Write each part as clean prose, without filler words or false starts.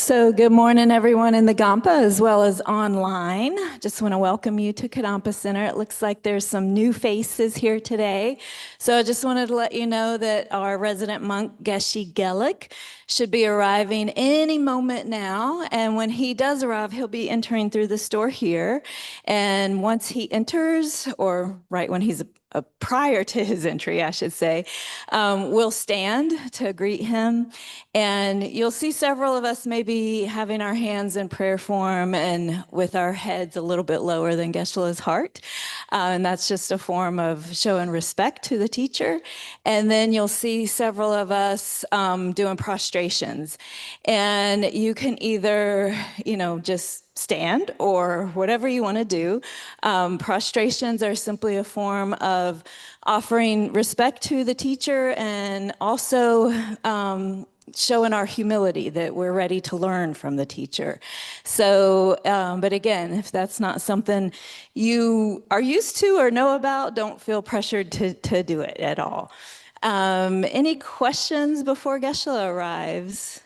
So good morning, everyone in the Gampa as well as online. Just want to welcome you to Kadampa Center. It looks like there's some new faces here today. So I just wanted to let you know that our resident monk, Geshe Gelik, should be arriving any moment now. And when he does arrive, he'll be entering through this door here. And once he enters, or right when he's prior to his entry, I should say, we'll stand to greet him. And you'll see several of us maybe having our hands in prayer form and with our heads a little bit lower than Geshe-la's heart. And that's just a form of showing respect to the teacher. And then you'll see several of us doing prostrations. And you can either, just stand or whatever you want to do. Prostrations are simply a form of offering respect to the teacher and also showing our humility that we're ready to learn from the teacher. So, but again, if that's not something you are used to or know about, don't feel pressured to do it at all. Any questions before Geshe-la arrives?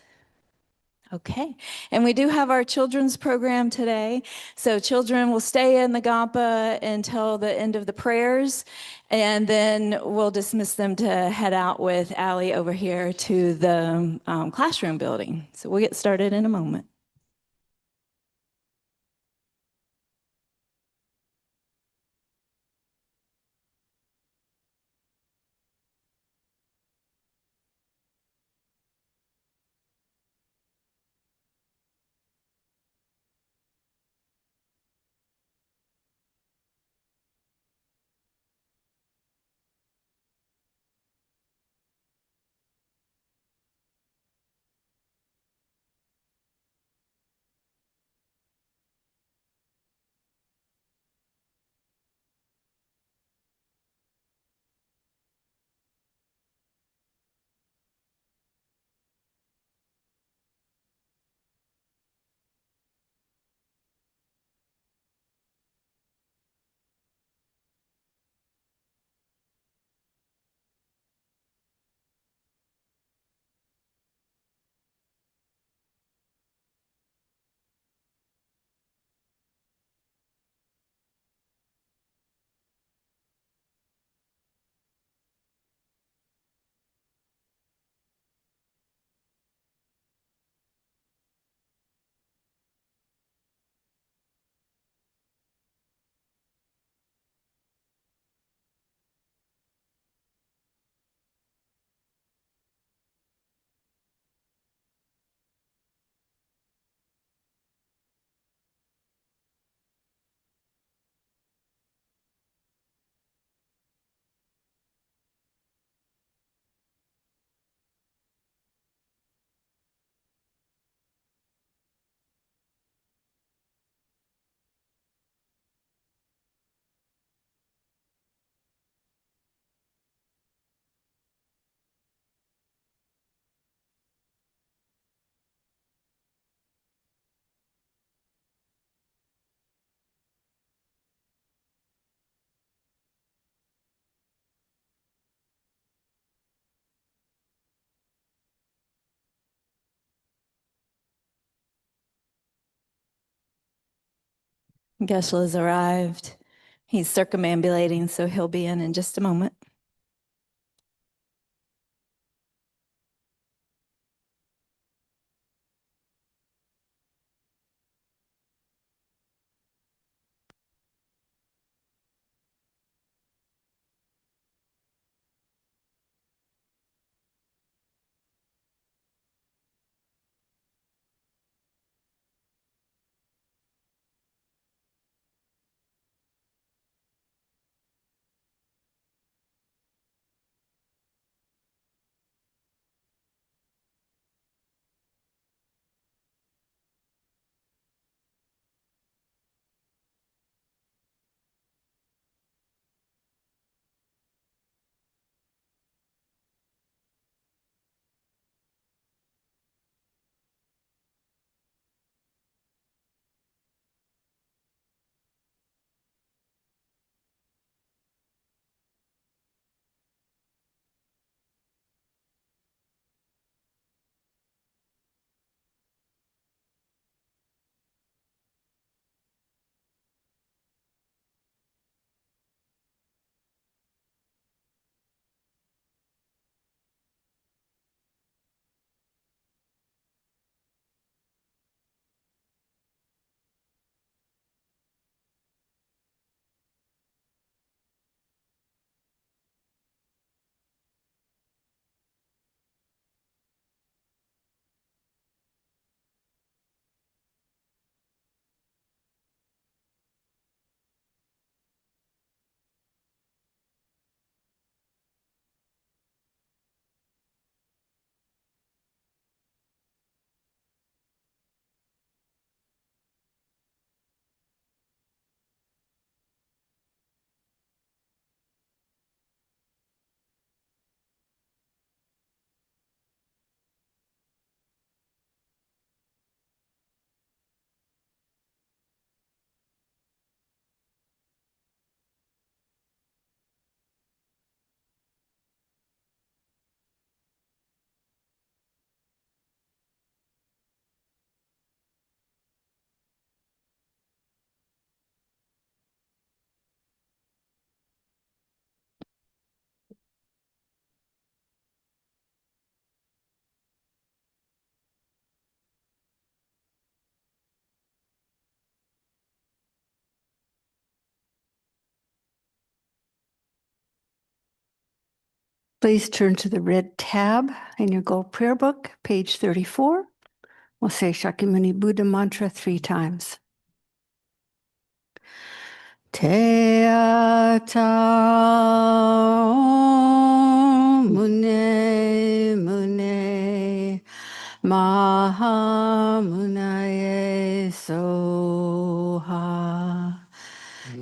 Okay, and we do have our children's program today. So children will stay in the Gampa until the end of the prayers, and then we'll dismiss them to head out with Allie over here to the classroom building. So we'll get started in a moment. Geshe has arrived. He's circumambulating, so he'll be in just a moment. Please turn to the red tab in your gold prayer book, page 34. We'll say Shakyamuni Buddha mantra 3 times. Te ata mune mune maha munaye soha.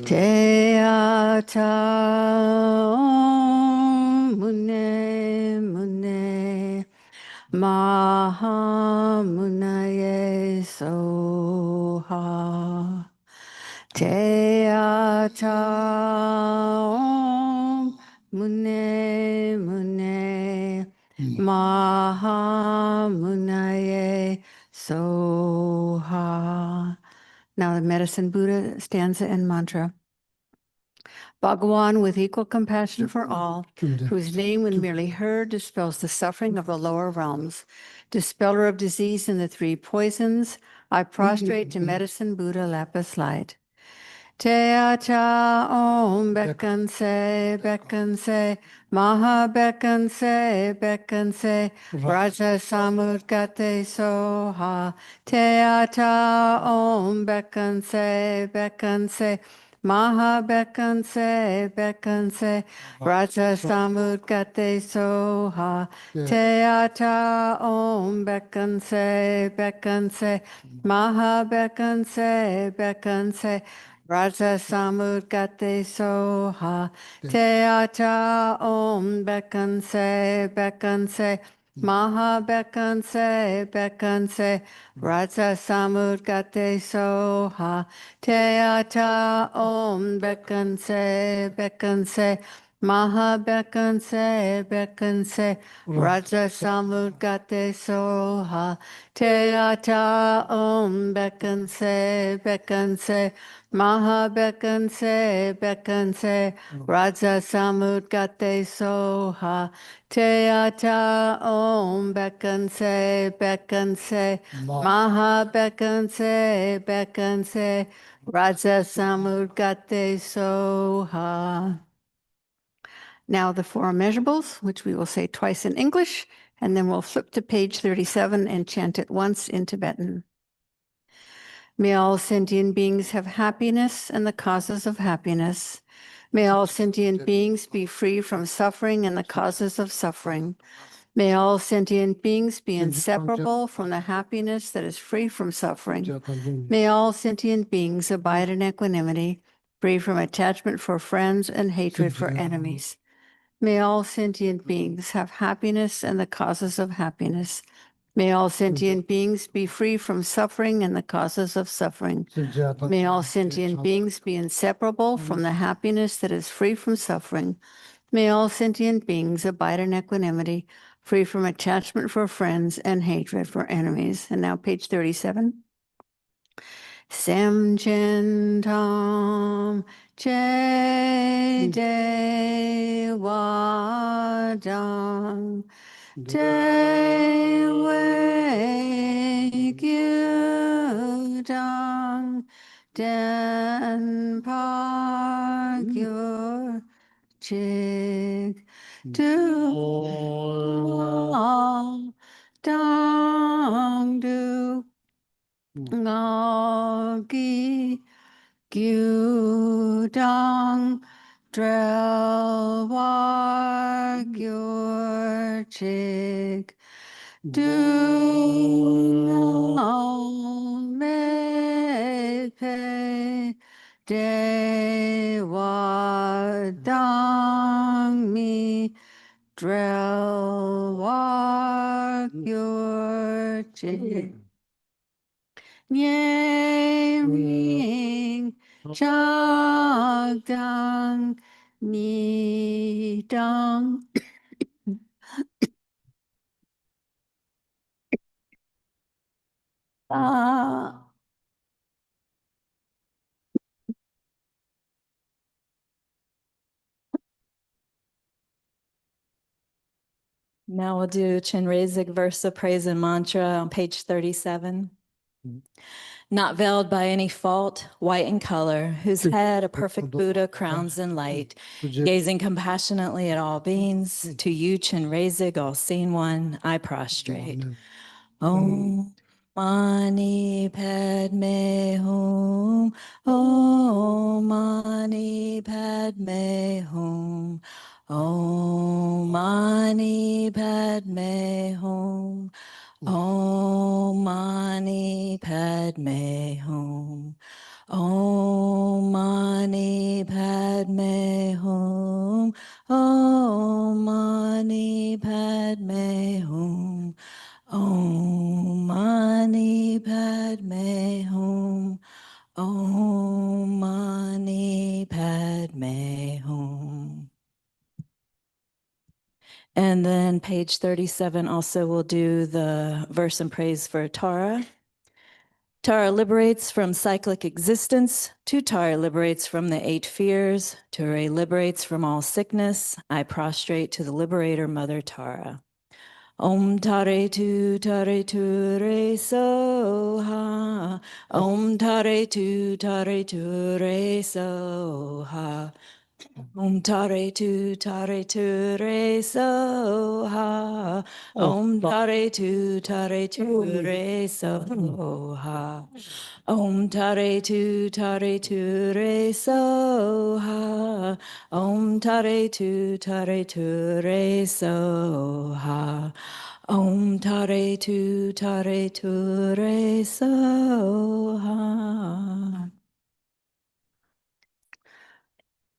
Te ata mune mune maha munaye soha. Te ata mune mune maha munaye soha. Now the medicine Buddha stanza and mantra. Bhagawan, with equal compassion for all, whose name when merely heard dispels the suffering of the lower realms, dispeller of disease in the 3 poisons, I prostrate to medicine Buddha lapis light. Te ata om bekan se, maha bekan se, raja samudgate soha. Te ata om bekan se, maha bekan se, raja samudgate soha. Te ata om bekan se, maha bekan se, Raja Samudgate Soha. Te ata om bekan se, maha bekan se, Raja Samudgate Soha. Te ata om bekan se, maha bekan se, Raja Samudgate Soha. Te ata om bekan se, maha bekan se, Raja Samudgate Soha. Te ata om bekan se, maha bekan se, Raja Samudgate Soha. Now the 4 immeasurables, which we will say twice in English, and then we'll flip to page 37 and chant it once in Tibetan. May all sentient beings have happiness and the causes of happiness. May all sentient beings be free from suffering and the causes of suffering. May all sentient beings be inseparable from the happiness that is free from suffering. May all sentient beings abide in equanimity, free from attachment for friends and hatred for enemies. May all sentient beings have happiness and the causes of happiness. May all sentient beings be free from suffering and the causes of suffering. May all sentient beings be inseparable from the happiness that is free from suffering. May all sentient beings abide in equanimity, free from attachment for friends and hatred for enemies. And now page 37. Samchen Tam Che De Wadang De Wei Gyu Dang Den Park Your Chig Do Dang Do Ngagi Gyudang Drel War Gyur Chig Do Me Pe De Wadang Mi Drel War Gyur Chig Nye ring chagdang ni dang. Now we'll do Chenrezig verse of praise and mantra on page 37. Not veiled by any fault, white in color, whose head a perfect Buddha crowns in light, gazing compassionately at all beings, to you, Chen Rezig, all-seeing one, I prostrate. Om Mani Padme Hum. Om Mani Padme Hum. Om Mani Padme Hum. Om Mani Padme Hum. Om Mani Padme Hum. Om Mani Padme Hum. Om Mani Padme Hum. Om Mani Padme Hum. And then page 37 also will do the verse and praise for Tara. Tara liberates from cyclic existence. Tara liberates from the 8 fears. Ture liberates from all sickness. I prostrate to the liberator, Mother Tara. Om Tare Tu Re So Ha. Om Tare Tu Re So Ha. Om Tare Tu Re So Ha. Om Tare Tu Re So Ha. Om Tare Tu Re So Ha. Om Tare Tu Re So Ha. Om Tare Tu Re So Ha.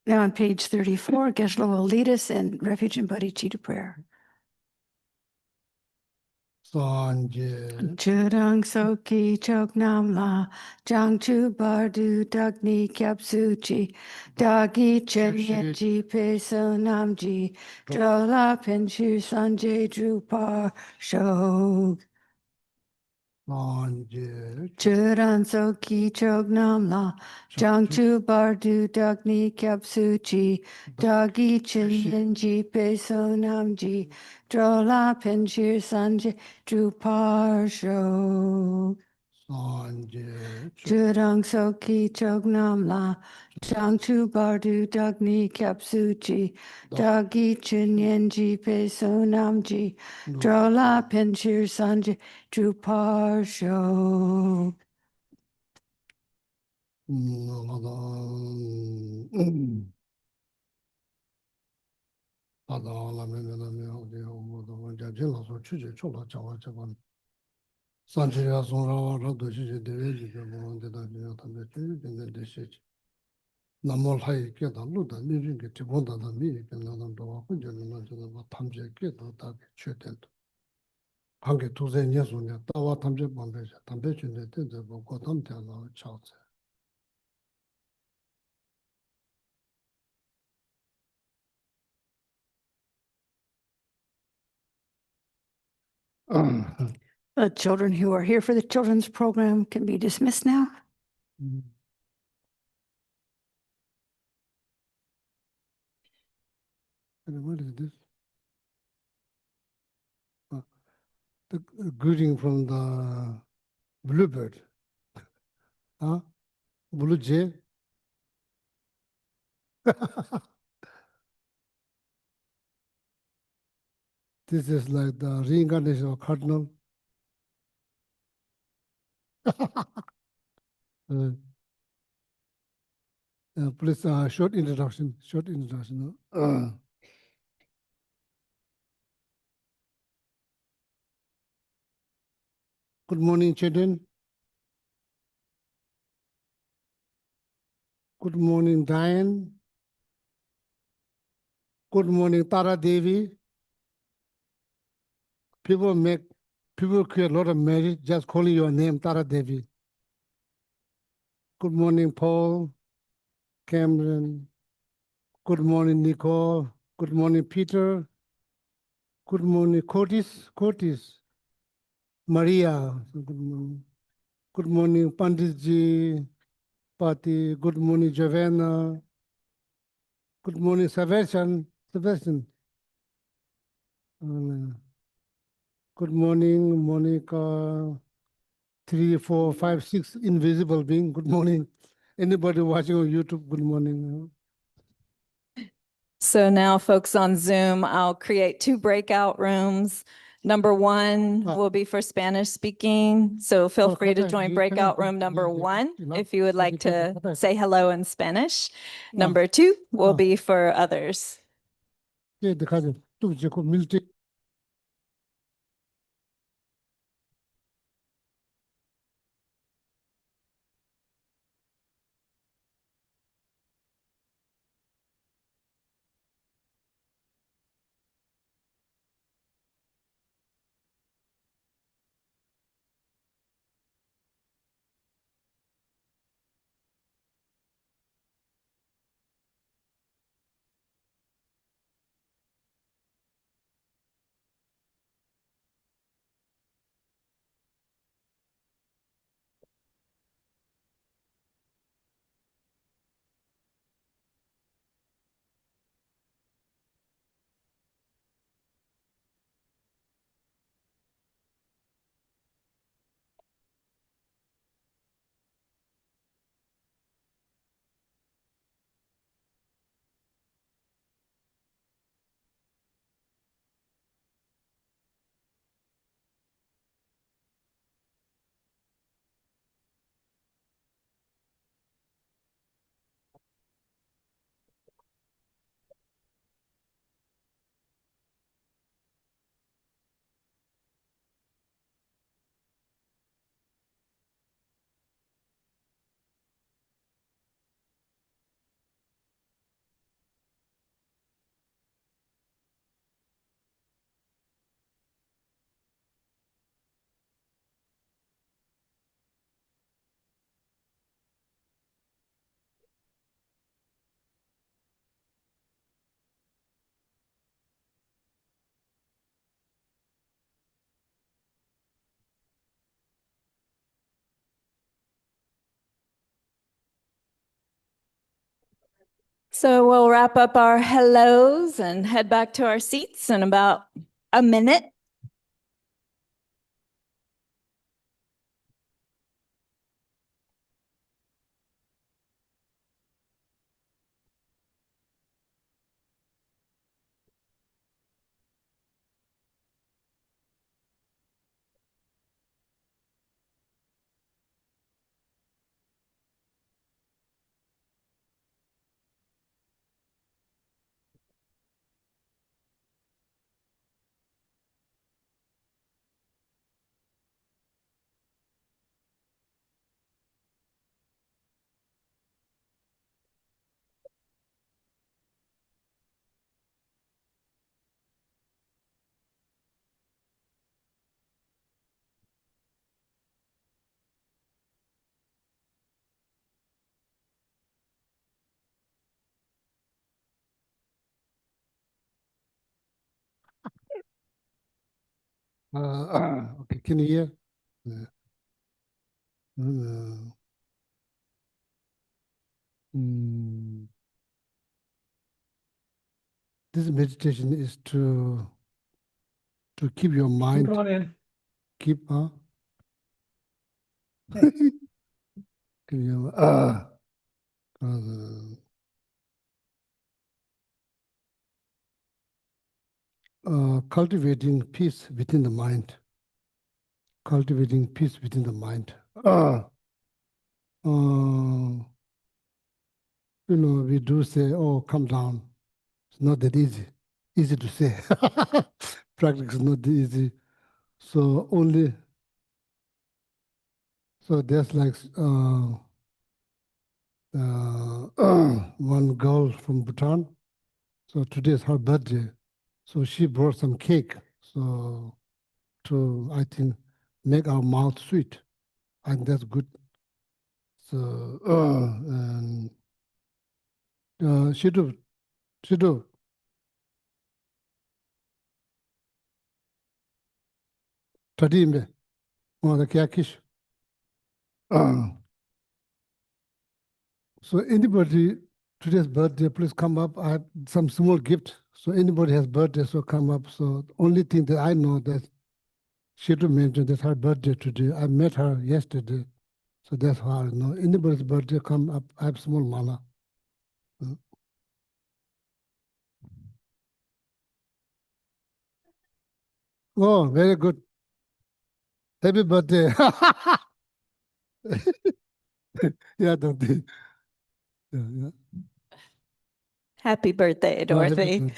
Now on page 34, Geshe-la will lead us in Refuge and Bodhicitta prayer. Chudang Soki Chok Nam La Jang Chu Bardu Dagni Kyap Suchi Dagi Chen Yen Ji Pe So Nam Ji Drola Penshu Sanjay Drupar Shog Churan Soki Chok Nam La Jang Chu Bardu Dagni Kyap Suchi Dagi Chen Yen Ji Pe So Nam Ji Drola Penshir Sanjay Drupar Shog Churang Soki Chok Nam La Jang Chu Bardu Dagni Kyap Suchi Dagi Chen Yen Ji Pe So Nam Ji Drola Penshir Sanjay Drupar Shog 남몰 하이 깨다 루다 니링게 지본다다 미리게 나담도 혼자는 저도 탐제 깨도 다 최된도 관계 두세 년소냐 따와 탐제 방배자 담배 준대 된데 뭐고 탐대나 차세 The children who are here for the children's program can be dismissed now. And what is this? The greeting from the bluebird. Huh? Blue jay. This is like the reincarnation of cardinal. Please, short introduction. Good morning, children. Good morning, Diane. Good morning, Tara Devi. People create a lot of marriage just calling your name, Tara Devi. Good morning, Paul, Cameron. Good morning, Nicole. Good morning, Peter. Good morning, Curtis. Maria. Good morning. Good morning, Panditji, Pati. Good morning, Giovanna. Good morning, Sebastian. Good morning, Monica. 3, 4, 5, 6 invisible being. Good morning. Anybody watching on YouTube, good morning. So now, folks on Zoom, I'll create 2 breakout rooms. Number 1 will be for Spanish speaking. So feel free to join breakout room number 1 if you would like to say hello in Spanish. Number 2 will be for others. 예, 가져. 또 이제 그 밀집. So we'll wrap up our hellos and head back to our seats in about a minute. Okay, can you hear? Yeah. This meditation is to keep your mind, keep keep your cultivating peace within the mind. Cultivating peace within the mind. You know, we do say, "Oh, calm down." It's not that easy. Easy to say. Practice is not easy. So there's like one girl from Bhutan. So today is her birthday. So she brought some cake. So to, I think, make our mouth sweet. I think that's good. So, and she do. Tadime, or the kiakish. So anybody, today's birthday, please come up. I have some small gift. So anybody has birthday, so come up. So only thing that I know that She to mention that her birthday today. I met her yesterday. So that's how I know. Anybody's birthday come up, I have small mala. Oh, very good. Happy birthday. Yeah, Dorothy. Yeah. Happy birthday, Oh, happy Dorothy. birthday.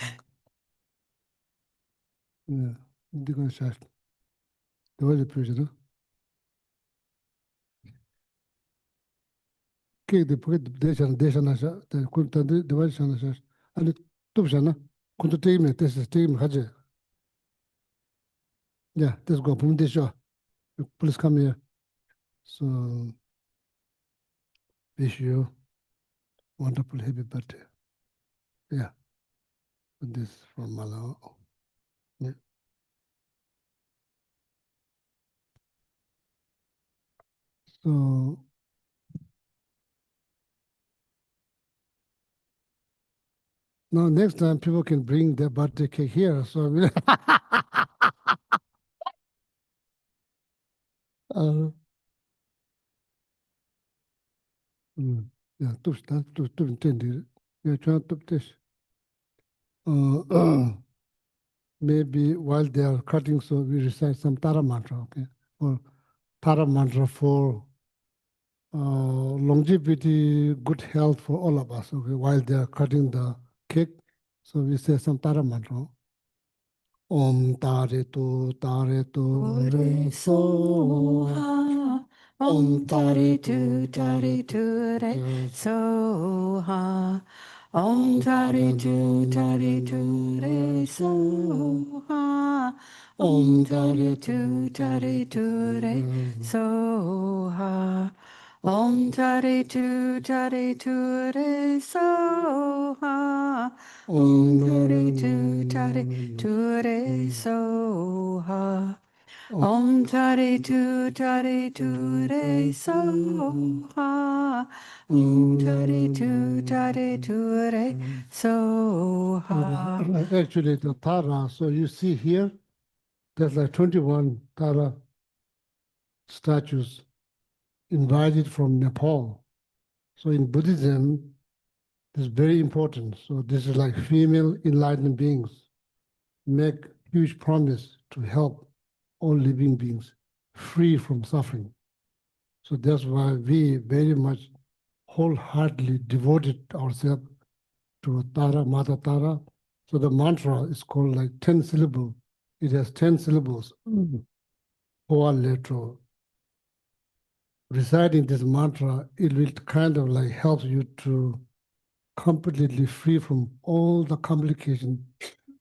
Yeah. Indigo shot. The way pleasure. Cake the pocket desha, the kunta the way shana. And it tubshana. Kunta team, this team haja. Yeah, let's go. Pum desha. Please come here. So, wish you wonderful happy birthday. Yeah. This from Malawi. Yeah. So now next time people can bring their birthday cake here. So uh, yeah, to intend. Yeah, trying to this. Maybe while they are cutting, so we recite some Tara mantra, okay? Or Tara mantra for longevity, good health for all of us, okay? While they are cutting the cake, so we say some Tara mantra. Om tare tu re so ha. Om tare tu re so ha. Om tare tu re so ha. Om tare tu re so ha. Om tare tu re so ha. Om tare tu re so ha. Om tare tu re so ha. Om tare tu re so ha. Actually, the Tara, so you see here, there's like 21 Tara statues invited from Nepal. So in Buddhism, this is very important. So this is like female enlightened beings make huge promise to help all living beings free from suffering. So that's why we very much wholeheartedly devoted ourselves to Tara, Mata Tara. So the mantra is called like 10 syllables. It has 10 syllables. Hoa letter. Reciting this mantra, it will kind of like help you to completely free from all the complication,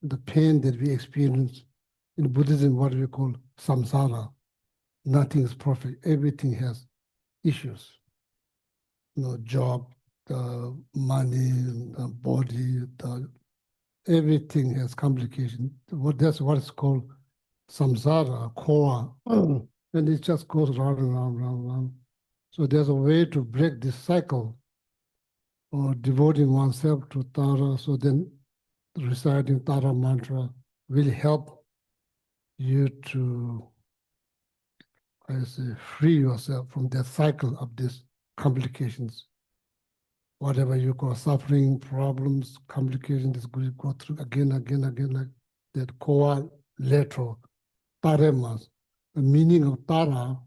the pain that we experience. In Buddhism, what we call samsara. Nothing is perfect. Everything has issues. Job, the money, the body, everything has complication. That's what it's called samsara, koa. And it just goes round and round, round, round. So there's a way to break this cycle or devoting oneself to Tara. So then reciting Tara mantra will help you to, I say, free yourself from that cycle of these complications. Whatever you call suffering, problems, complications, this will go through again, like that koa letter, taremas. The meaning of Tara,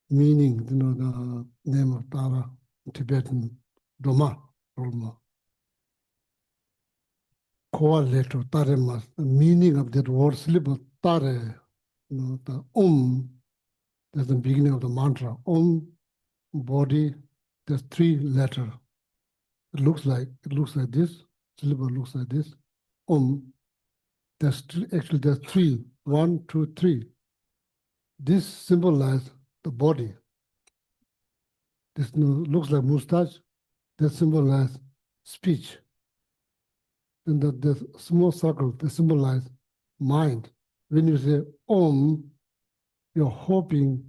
meaning, the name of Tara, Tibetan, Doma, Roma. Koa letter, taremas. The meaning of that word syllable, tare, the that's the beginning of the mantra. Body, there's 3 letters. It looks like this. Syllable looks like this. Actually there's 3. 1, 2, 3. This symbolizes the body. This looks like mustache. That symbolizes speech. And the small circle, that symbolizes mind. When you say Om, you're hoping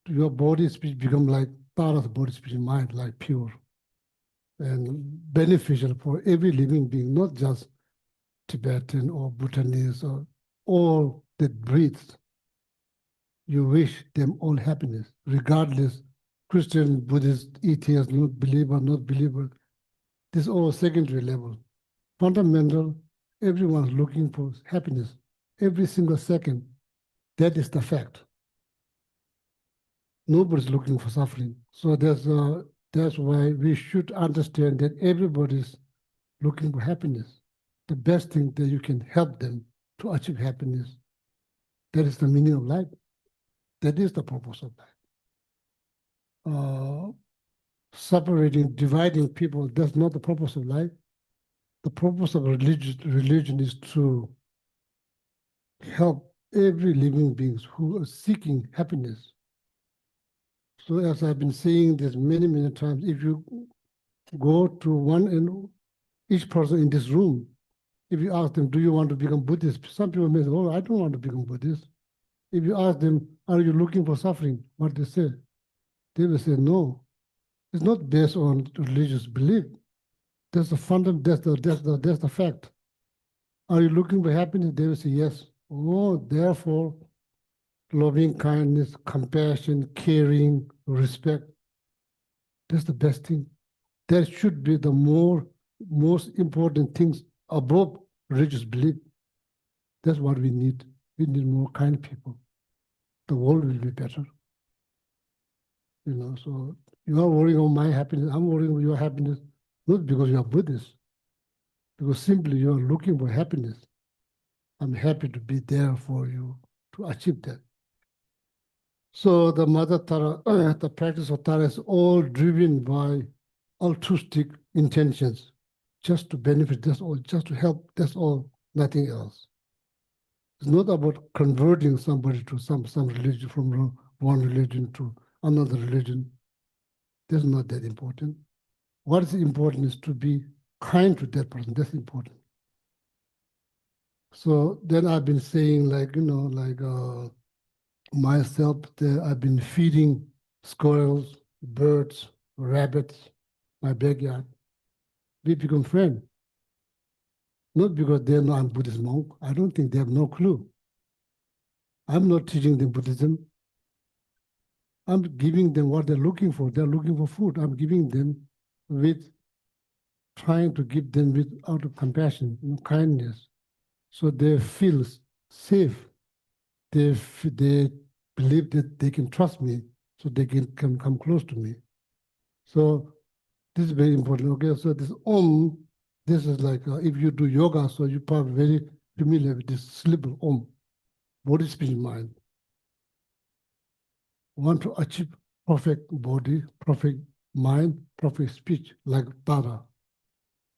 your body speech become like Tara's body speech, mind, like pure and beneficial for every living being, not just Tibetan or Bhutanese or all that breathes. you wish them all happiness, regardless Christian, Buddhist, atheist, not believer, not believer. This is all secondary level. Fundamental, everyone's looking for happiness every single second. That is the fact. Nobody's looking for suffering. So that's why we should understand that everybody's looking for happiness. The best thing that you can help them to achieve happiness. That is the meaning of life. That is the purpose of life. Separating, dividing people, that's not the purpose of life. The purpose of religion is to help every living being who are seeking happiness. So as I've been saying this many, many times, if you go to one and each person in this room, if you ask them, do you want to become Buddhist? Some people may say, oh, I don't want to become Buddhist. If you ask them, are you looking for suffering? What they say? They will say, no. It's not based on religious belief. That's the fundamental, that's the fact. Are you looking for happiness? They will say, yes. Oh, therefore, loving kindness, compassion, caring, respect, that's the best thing. That should be the most important things above religious belief. That's what we need. We need more kind people. The world will be better. You know, so you are worrying on my happiness, I'm worrying on your happiness, not because you are Buddhist, because simply you are looking for happiness. I'm happy to be there for you to achieve that. So the Mother Tara, the practice of Tara is all driven by altruistic intentions, just to benefit, that's all, just to help, that's all, nothing else. It's not about converting somebody to some religion, from one religion to another religion. That's not that important. What is important is to be kind to that person. That's important. So then I've been saying, like, myself, I've been feeding squirrels, birds, rabbits, my backyard. We become friends. Not because they know I'm Buddhist monk. I don't think they have no clue. I'm not teaching them Buddhism. I'm giving them what they're looking for. They're looking for food. I'm giving them with, trying to give them with out of compassion, kindness. So they feel safe. They believe that they can trust me, so they can come close to me. So this is very important. Okay, so this Om, this is like if you do yoga, so you're probably very familiar with this syllable Om, body, speech, mind. Want to achieve perfect body, perfect mind, perfect speech, like Tara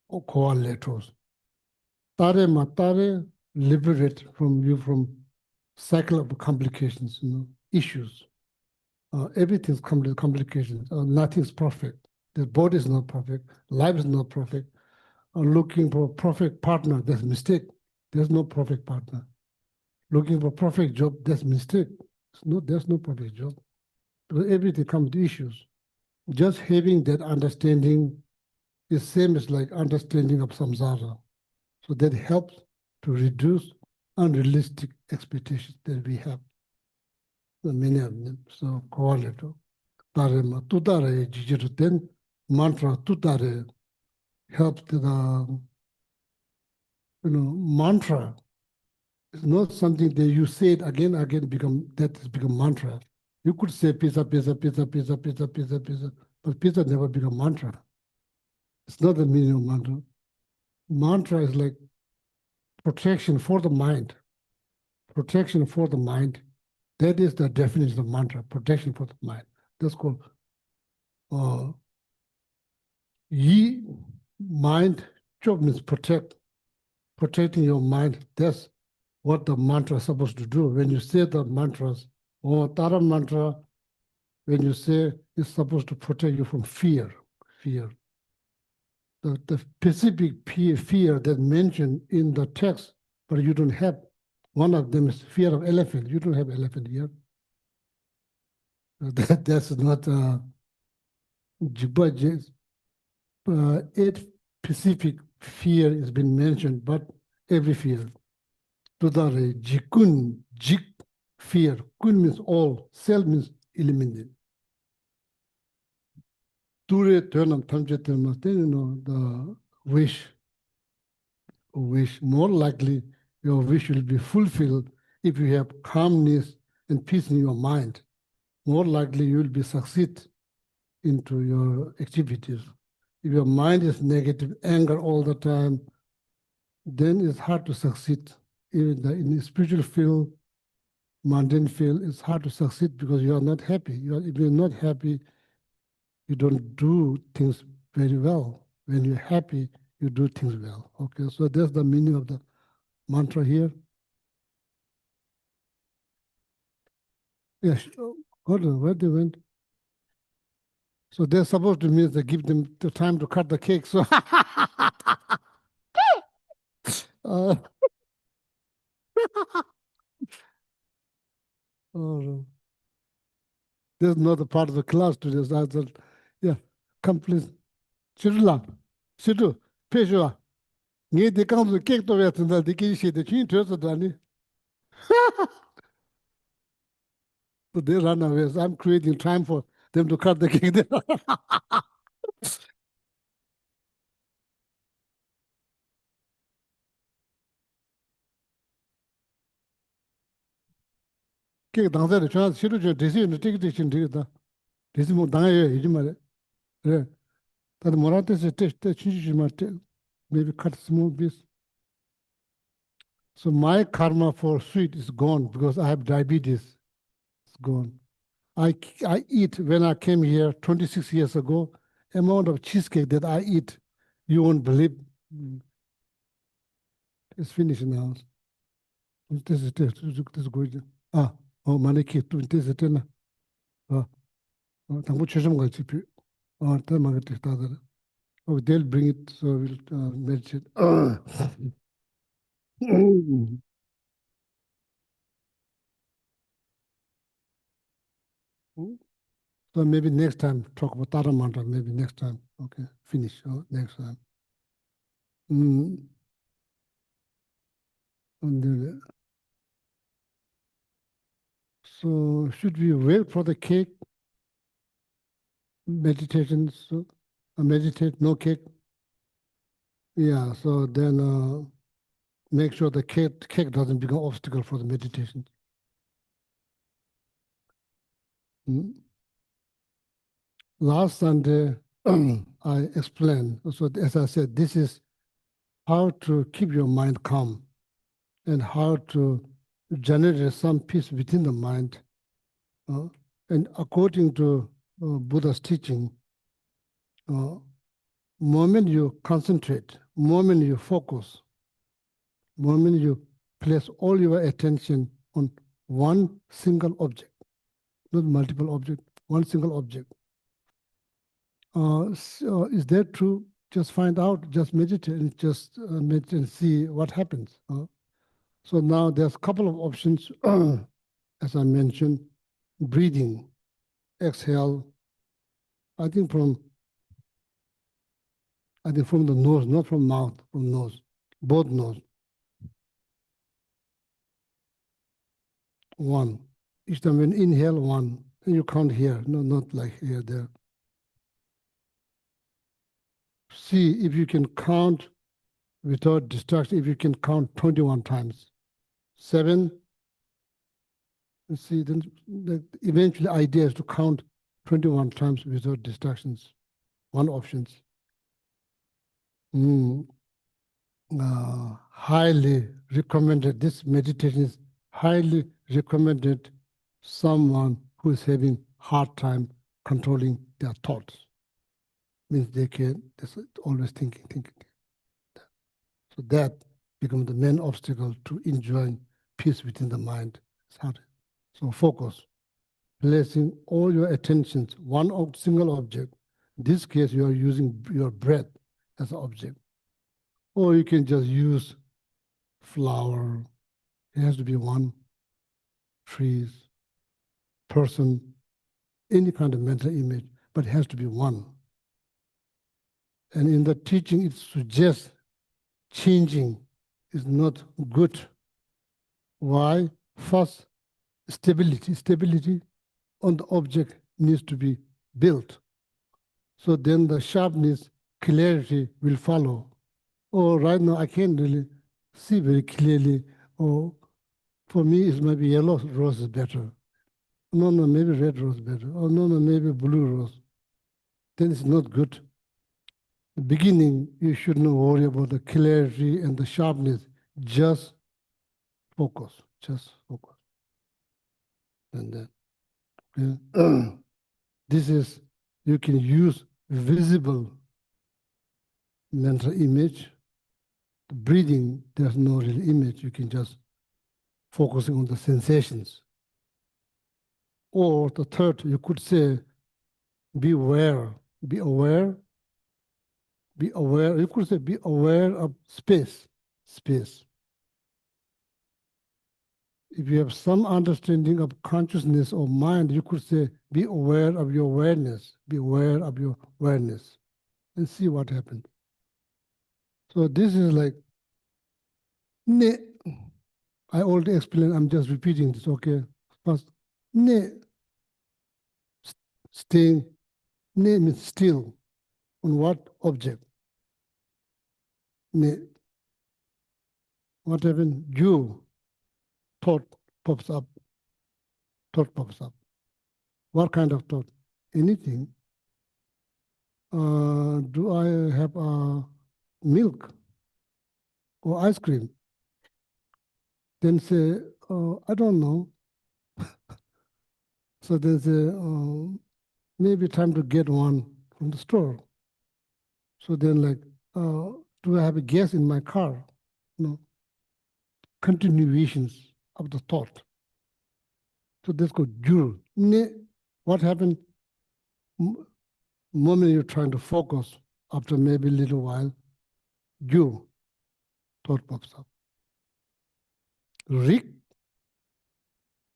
or Koa letters. Tare matare, liberate from you from cycle of complications, issues. Everything's complications. Nothing's perfect. The body is not perfect. Life is not perfect. Looking for a perfect partner, that's a mistake. There's no perfect partner. Looking for a perfect job, that's a mistake. There's no perfect job. Because everything comes to issues. Just having that understanding is same as like understanding of samsara. So that helps to reduce unrealistic expectations that we have. Many of them. So koaleto, tarema, tutare jijiru, then mantra tutare helps the mantra is not something that you say it again, that has become mantra. You could say pizza, pizza, pizza, pizza, pizza, pizza, pizza, but pizza never become mantra. It's not the meaning of mantra. Mantra is like protection for the mind. Protection for the mind. That is the definition of mantra, protection for the mind. That's called ye mind. Job means protecting your mind. That's what the mantra is supposed to do. When you say the mantras, or Tara mantra, when you say it's supposed to protect you from fear. The specific fear that's mentioned in the text, but you don't have. One of them is fear of elephant. You don't have elephant here. That's not but eight specific fear has been mentioned, but every fear. Tudare, jikun, jik, fear. Kul means all, sel means eliminate. Ture turnam tamche termas, then the wish, more likely your wish will be fulfilled if you have calmness and peace in your mind. More likely you will be succeed into your activities. If your mind is negative, anger all the time, then it's hard to succeed. Even in the spiritual field, mundane field, it's hard to succeed because you are not happy. If you're not happy, you don't do things very well. When you're happy, you do things well. Okay, so that's the meaning of the mantra here. Yes, hold on, where they went? So they're supposed to mean they give them the time to cut the cake. So uh, oh, there's not a part of the class today. So I thought, yeah, come please. Chirula, Chiru, Peshua. Nye de comes the cake to it and the kishi, the chin to the So they run away. So I'm creating time for them to cut the cake. Cake dance the chance, Chiru, Desi, take the chin to the Desi Daya, Ijimare. But the Morates is the chin, maybe cut small piece. So my karma for sweet is gone because I have diabetes. It's gone. I eat, when I came here 26 years ago, amount of cheesecake that I eat, you won't believe. It's finished now. This is good. Ah, oh, maneki, this is it. Ah, tangu chesham ga chipi. Ah, ta magati tada. Oh, they'll bring it, so we'll meditate. So maybe next time talk about Tara mantra. Maybe next time. Okay, finish. Oh, next time. And then, so should we wait for the cake? Meditation, so meditate, no cake. Yeah, so then make sure the cake doesn't become obstacle for the meditation. Last Sunday, I explained, so as I said, this is how to keep your mind calm and how to generate some peace within the mind. And according to Buddha's teaching, moment you concentrate, moment you focus, moment you place all your attention on one single object, not multiple objects, one single object. So is that true? Just find out, just meditate, and just meditate and see what happens. So now there's a couple of options, as I mentioned, breathing, exhale. I think from the nose, not from mouth, from nose, both nose. One. Each time when inhale, one. And you count here, no, not like here, there. See if you can count without distraction, if you can count 21 times. 7. And see, then the eventually idea is to count 21 times without distractions. One options. Highly recommended. This meditation is highly recommended someone who is having hard time controlling their thoughts. Means they can always thinking. So that becomes the main obstacle to enjoying peace within the mind. So focus, placing all your attentions one single object. In this case, you are using your breath as an object. Or you can just use flower. It has to be one, trees, person, any kind of mental image, but it has to be one. And in the teaching, it suggests changing is not good. Why? First, stability on the object needs to be built. So then the sharpness, clarity will follow. Or right now I can't really see very clearly. Or for me, it might be yellow rose is better. No, maybe red rose better. Oh, no, maybe blue rose. Then it's not good. The beginning, you should not worry about the clarity and the sharpness. Just focus. And then this is, you can use visible mental image. The breathing, there's no real image. You can just focusing on the sensations. Or the third, you could say, be aware. You could say, be aware of space. If you have some understanding of consciousness or mind, you could say, be aware of your awareness. And see what happens. So this is like, ne. I already explained, I'm just repeating this, okay? First, ne. Staying, ne means still. On what object? Ne. What happened? You. Thought pops up. What kind of thought? Anything. Do I have milk or ice cream? Then say, I don't know. So then say, maybe time to get one from the store. So then like, do I have a gas in my car? No. Continuations of the thought. So that's called jur. What happened? Moment you're trying to focus, after maybe a little while, thought pops up.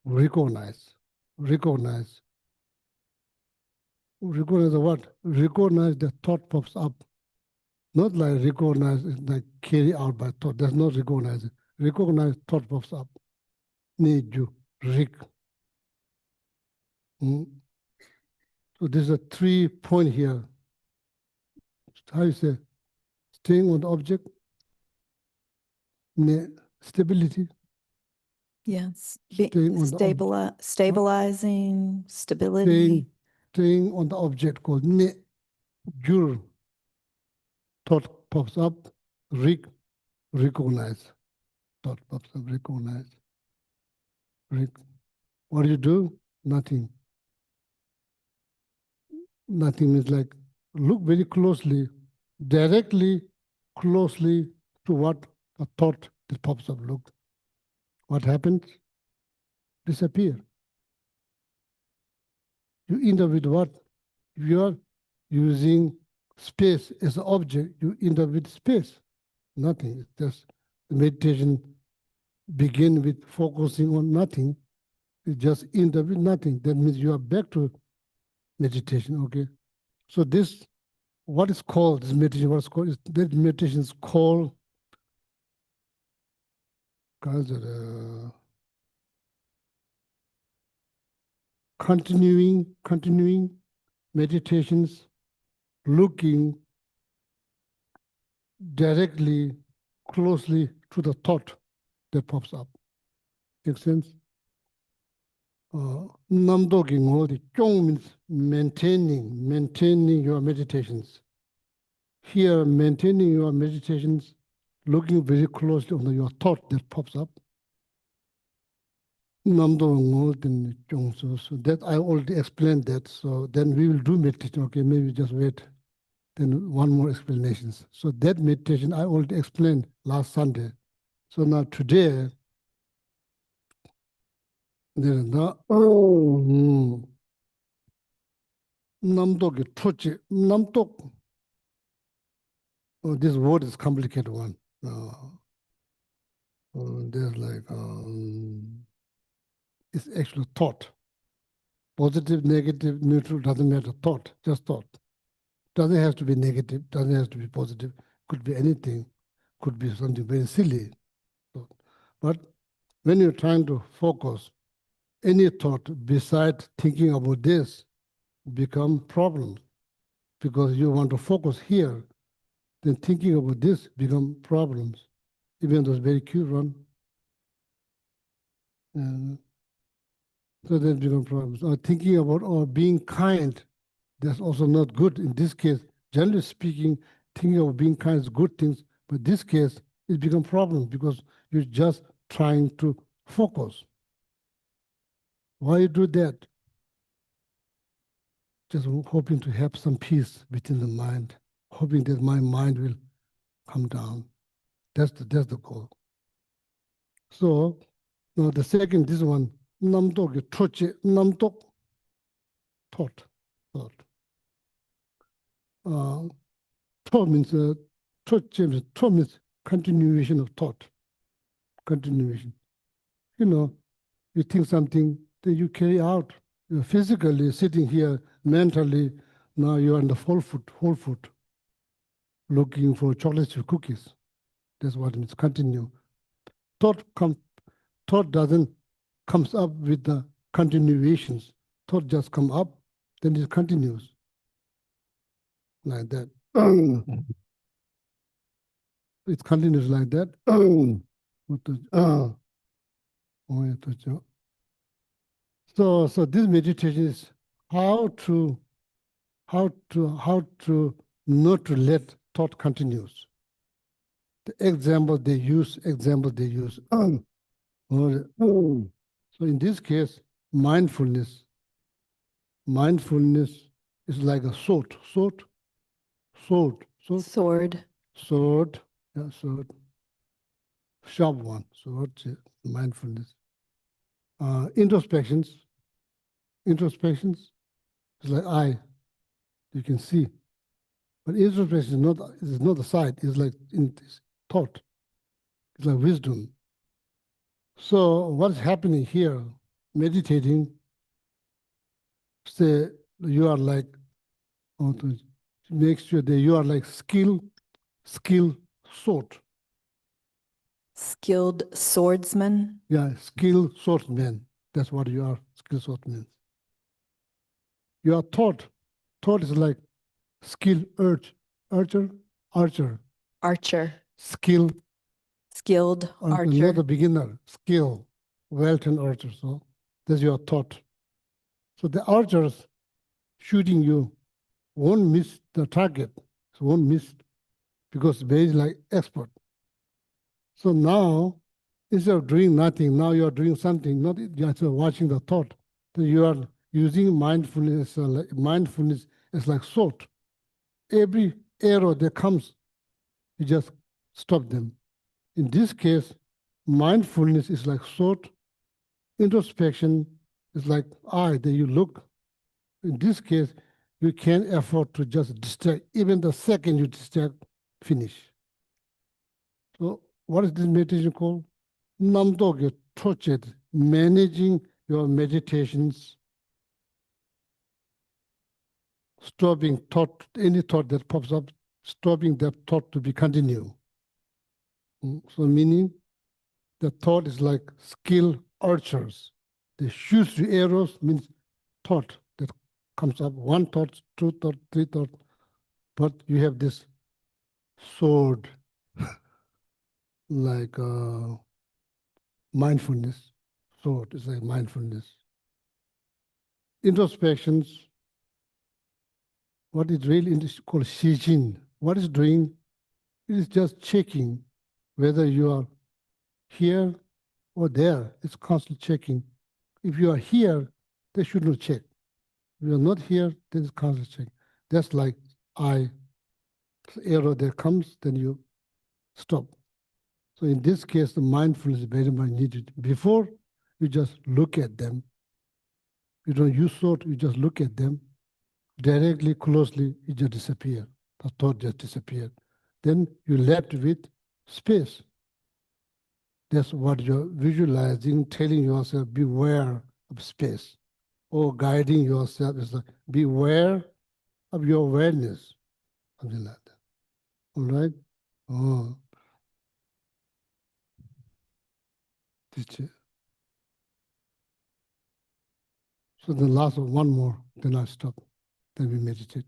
Recognize what? Recognize the thought pops up. Not like recognize, like carry out by thought. That's not recognize it. Recognize thought pops up. Need you. So there's a 3 point here. How you say? Staying on the object. Stability. Yes. Staying on the Stabilizing, stability. Staying on the object called jur. Thought pops up. Recognize. Thought pops up. Recognize. What do you do? Nothing. Nothing means like look very closely, directly, closely to what a thought that pops up. Look. What happens? Disappear. You end up with what? If you are using space as an object, you end up with space. Nothing. It's just the meditation begin with focusing on nothing. You just end up with nothing. That means you are back to meditation, okay? So this, what is called, this meditation, what is called, that meditation is called, continuing meditations, looking directly, closely to the thought that pops up. Make sense? Namdogi ngodi, chong means maintaining your meditations. Here, maintaining your meditations, looking very closely on your thought that pops up. Namdogi ngodi chong, so that I already explained that. So then we will do meditation. Okay, maybe just wait. Then one more explanations. So that meditation I already explained last Sunday. So now today, there is no namdogi tochi namdok. Oh, this word is complicated one. There's like it's actually thought. Positive, negative, neutral doesn't matter. Thought, just thought. Doesn't have to be negative. Doesn't have to be positive. Could be anything. Could be something very silly. But when you're trying to focus, any thought beside thinking about this become problems because you want to focus here, then thinking about this become problems. Even though it's very cute one. And so that become problems. Or thinking about or being kind, that's also not good in this case. Generally speaking, thinking of being kind is good things, but this case it become problems because you're just trying to focus. Why you do that? Just hoping to have some peace within the mind, hoping that my mind will come down. That's the goal. So now the second, this one, namtok choche, namtok thought. Thought means thought means continuation of thought. Continuation. You know, you think something, then you carry out. You're physically sitting here, mentally, now you're on the whole foot, looking for chocolate chip cookies. That's what it means, continue. Thought doesn't comes up with the continuations. Thought just come up, then it continues. Like that. It continues like that. So this meditation is how to not to let thought continues. The example they use. So in this case, mindfulness is like a sword, yeah, sword, sharp one, sword, mindfulness. Introspections is like eye, you can see. But introspection is not a sight, it's like in this thought. It's like wisdom. So what's happening here, meditating, say you are like, to make sure that you are like skilled sword. Skilled swordsman. Yeah, skilled swordsman. That's what you are, skilled swordsman. You are thought. Thought is like skilled archer. Skilled archer. not a beginner, skill, well-trained archer. So that's your thought. So the archers shooting you won't miss the target. So won't miss because very like expert. So now, instead of doing nothing, now you are doing something, not just watching the thought. Then you are using mindfulness. Mindfulness is like sword. Every arrow that comes, you just stop them. In this case, mindfulness is like sword. Introspection is like eye that you look. In this case, you can't afford to just distract. Even the second you distract, finish. So what is this meditation called? Namdoge Trochet, managing your meditations, stopping thought, any thought that pops up, stopping that thought to be continued. So meaning the thought is like skilled archers. They shoot the arrows means thought that comes up, one thought, two thought, three thought, but you have this sword like mindfulness. Sword is like mindfulness. Introspections, what is really called Shijin. What is doing? It is just checking whether you are here or there. It's constantly checking. If you are here, they should not check. If you are not here, then it's constantly checking. That's like arrow that comes, then you stop. So in this case, the mindfulness is very much needed. Before, you just look at them. You don't use thought, you just look at them. Directly, closely, it just disappears. The thought just disappeared. Then you're left with space. That's what you're visualizing, telling yourself, beware of space. Or guiding yourself is like, beware of your awareness. Something like that. All right? Oh, teacher. So the last one more, then I stop. Then we meditate.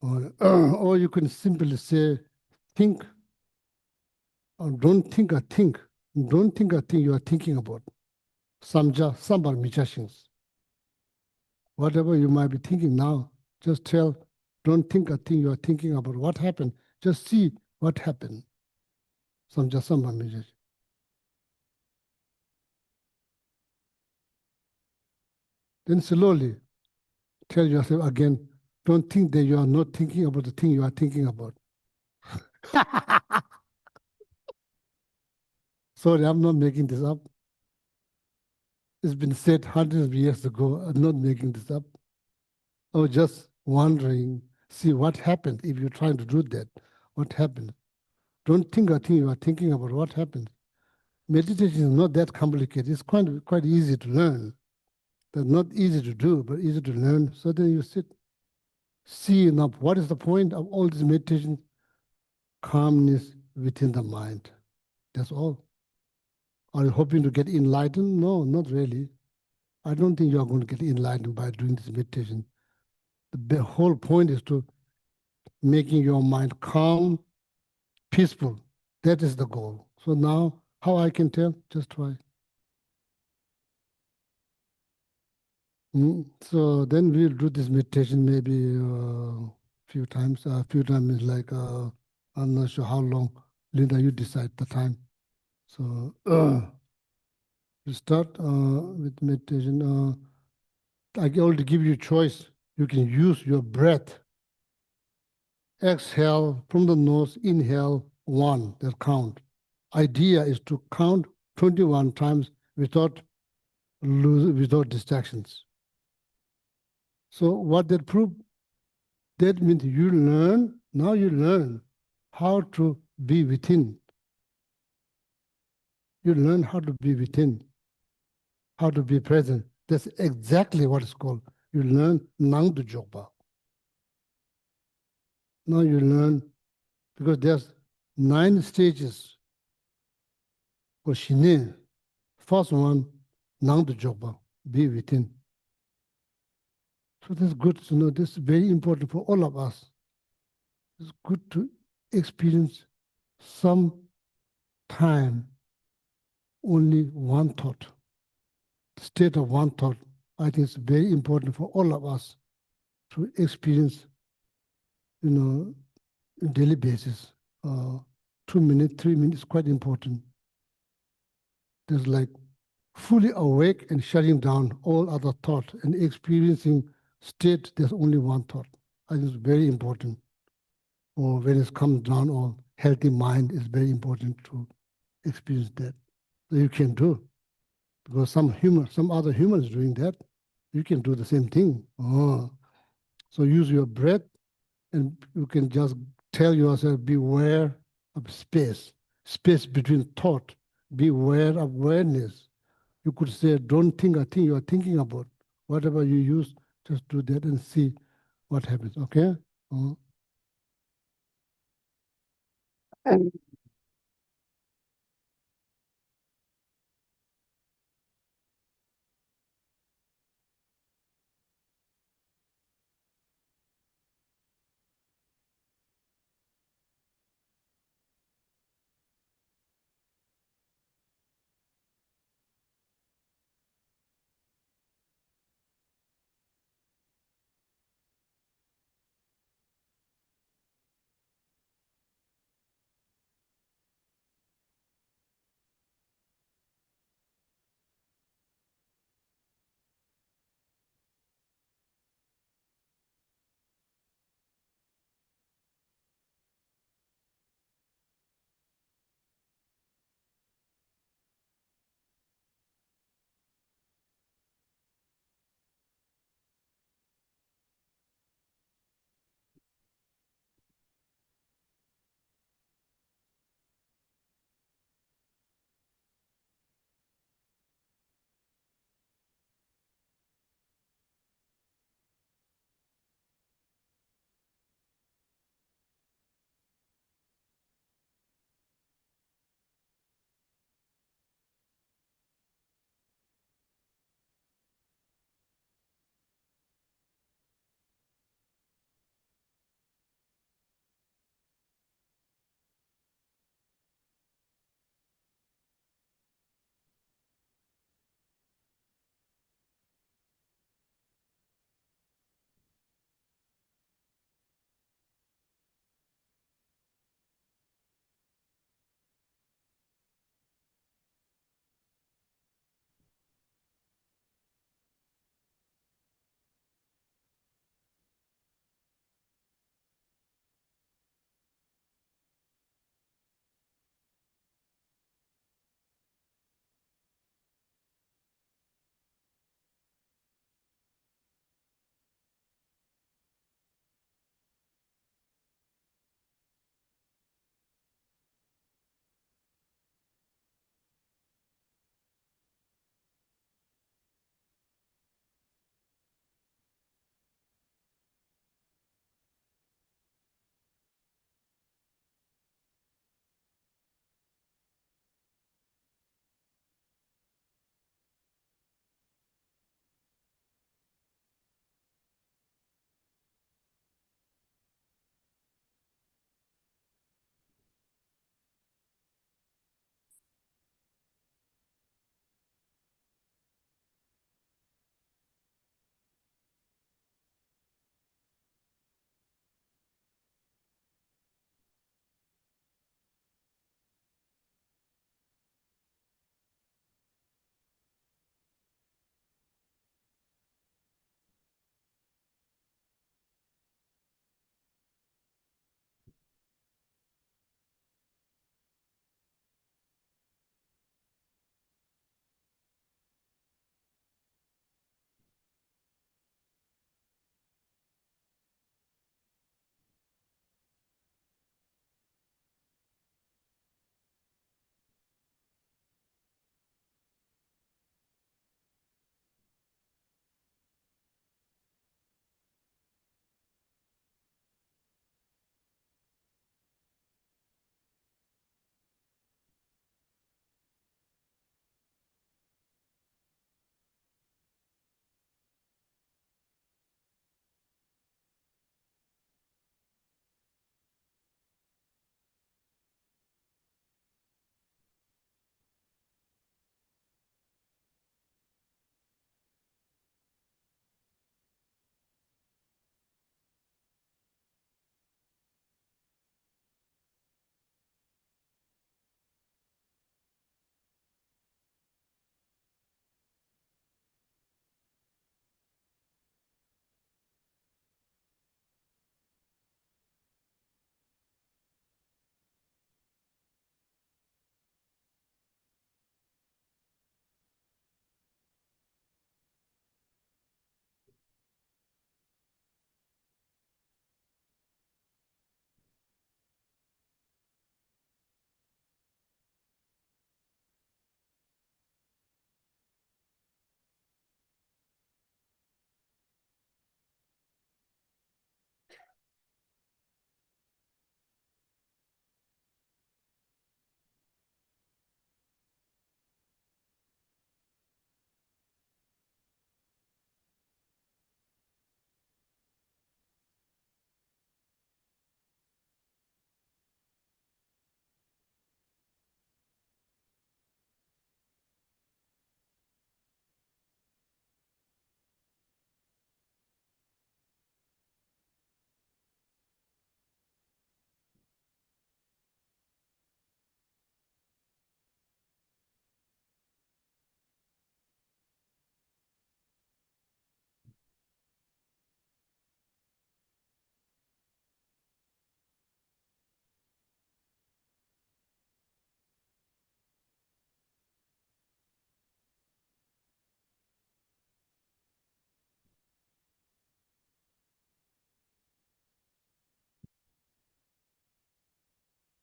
Or you can simply say, think, or don't think or think. Don't think or think you are thinking about. Samja, sambar michashings. Whatever you might be thinking now, just tell, don't think or think you are thinking about what happened. Just see what happened. Samja, sambar michashings. Then slowly tell yourself again, don't think that you are not thinking about the thing you are thinking about. Sorry, I'm not making this up. It's been said hundreds of years ago. I'm not making this up. I was just wondering, see what happened if you're trying to do that. What happened? Don't think a thing you are thinking about what happened. Meditation is not that complicated. It's quite easy to learn. But not easy to do, but easy to learn. So then you sit, see enough. What is the point of all this meditation? Calmness within the mind. That's all. Are you hoping to get enlightened? No, not really. I don't think you are going to get enlightened by doing this meditation. The whole point is to making your mind calm, peaceful. That is the goal. So now, how I can tell? Just try. So then we'll do this meditation maybe few times. A few times is like, I'm not sure how long. Linda, you decide the time. So we start with meditation. I can already give you a choice. You can use your breath. Exhale from the nose, inhale 1, that count. Idea is to count 21 times without distractions. So what that prove? That means now you learn how to be within. You learn how to be within, how to be present. That's exactly what it's called. You learn Nang Du Jokpa. Now you learn, because there's 9 stages for Shine. First one, Nang Du Jokpa, be within. So that's good to know. This is very important for all of us. It's good to experience some time only one thought. The state of one thought, I think it's very important for all of us to experience, on a daily basis. 2 minutes, 3 minutes is quite important. There's like fully awake and shutting down all other thought and experiencing state, there's only one thought. I think it's very important. Or when it comes down on healthy mind, it's very important to experience that. So you can do, because some other humans doing that, you can do the same thing. So use your breath, and you can just tell yourself, beware of space between thought, beware of awareness. You could say, don't think a thing you are thinking about. Whatever you use, just do that and see what happens, okay? And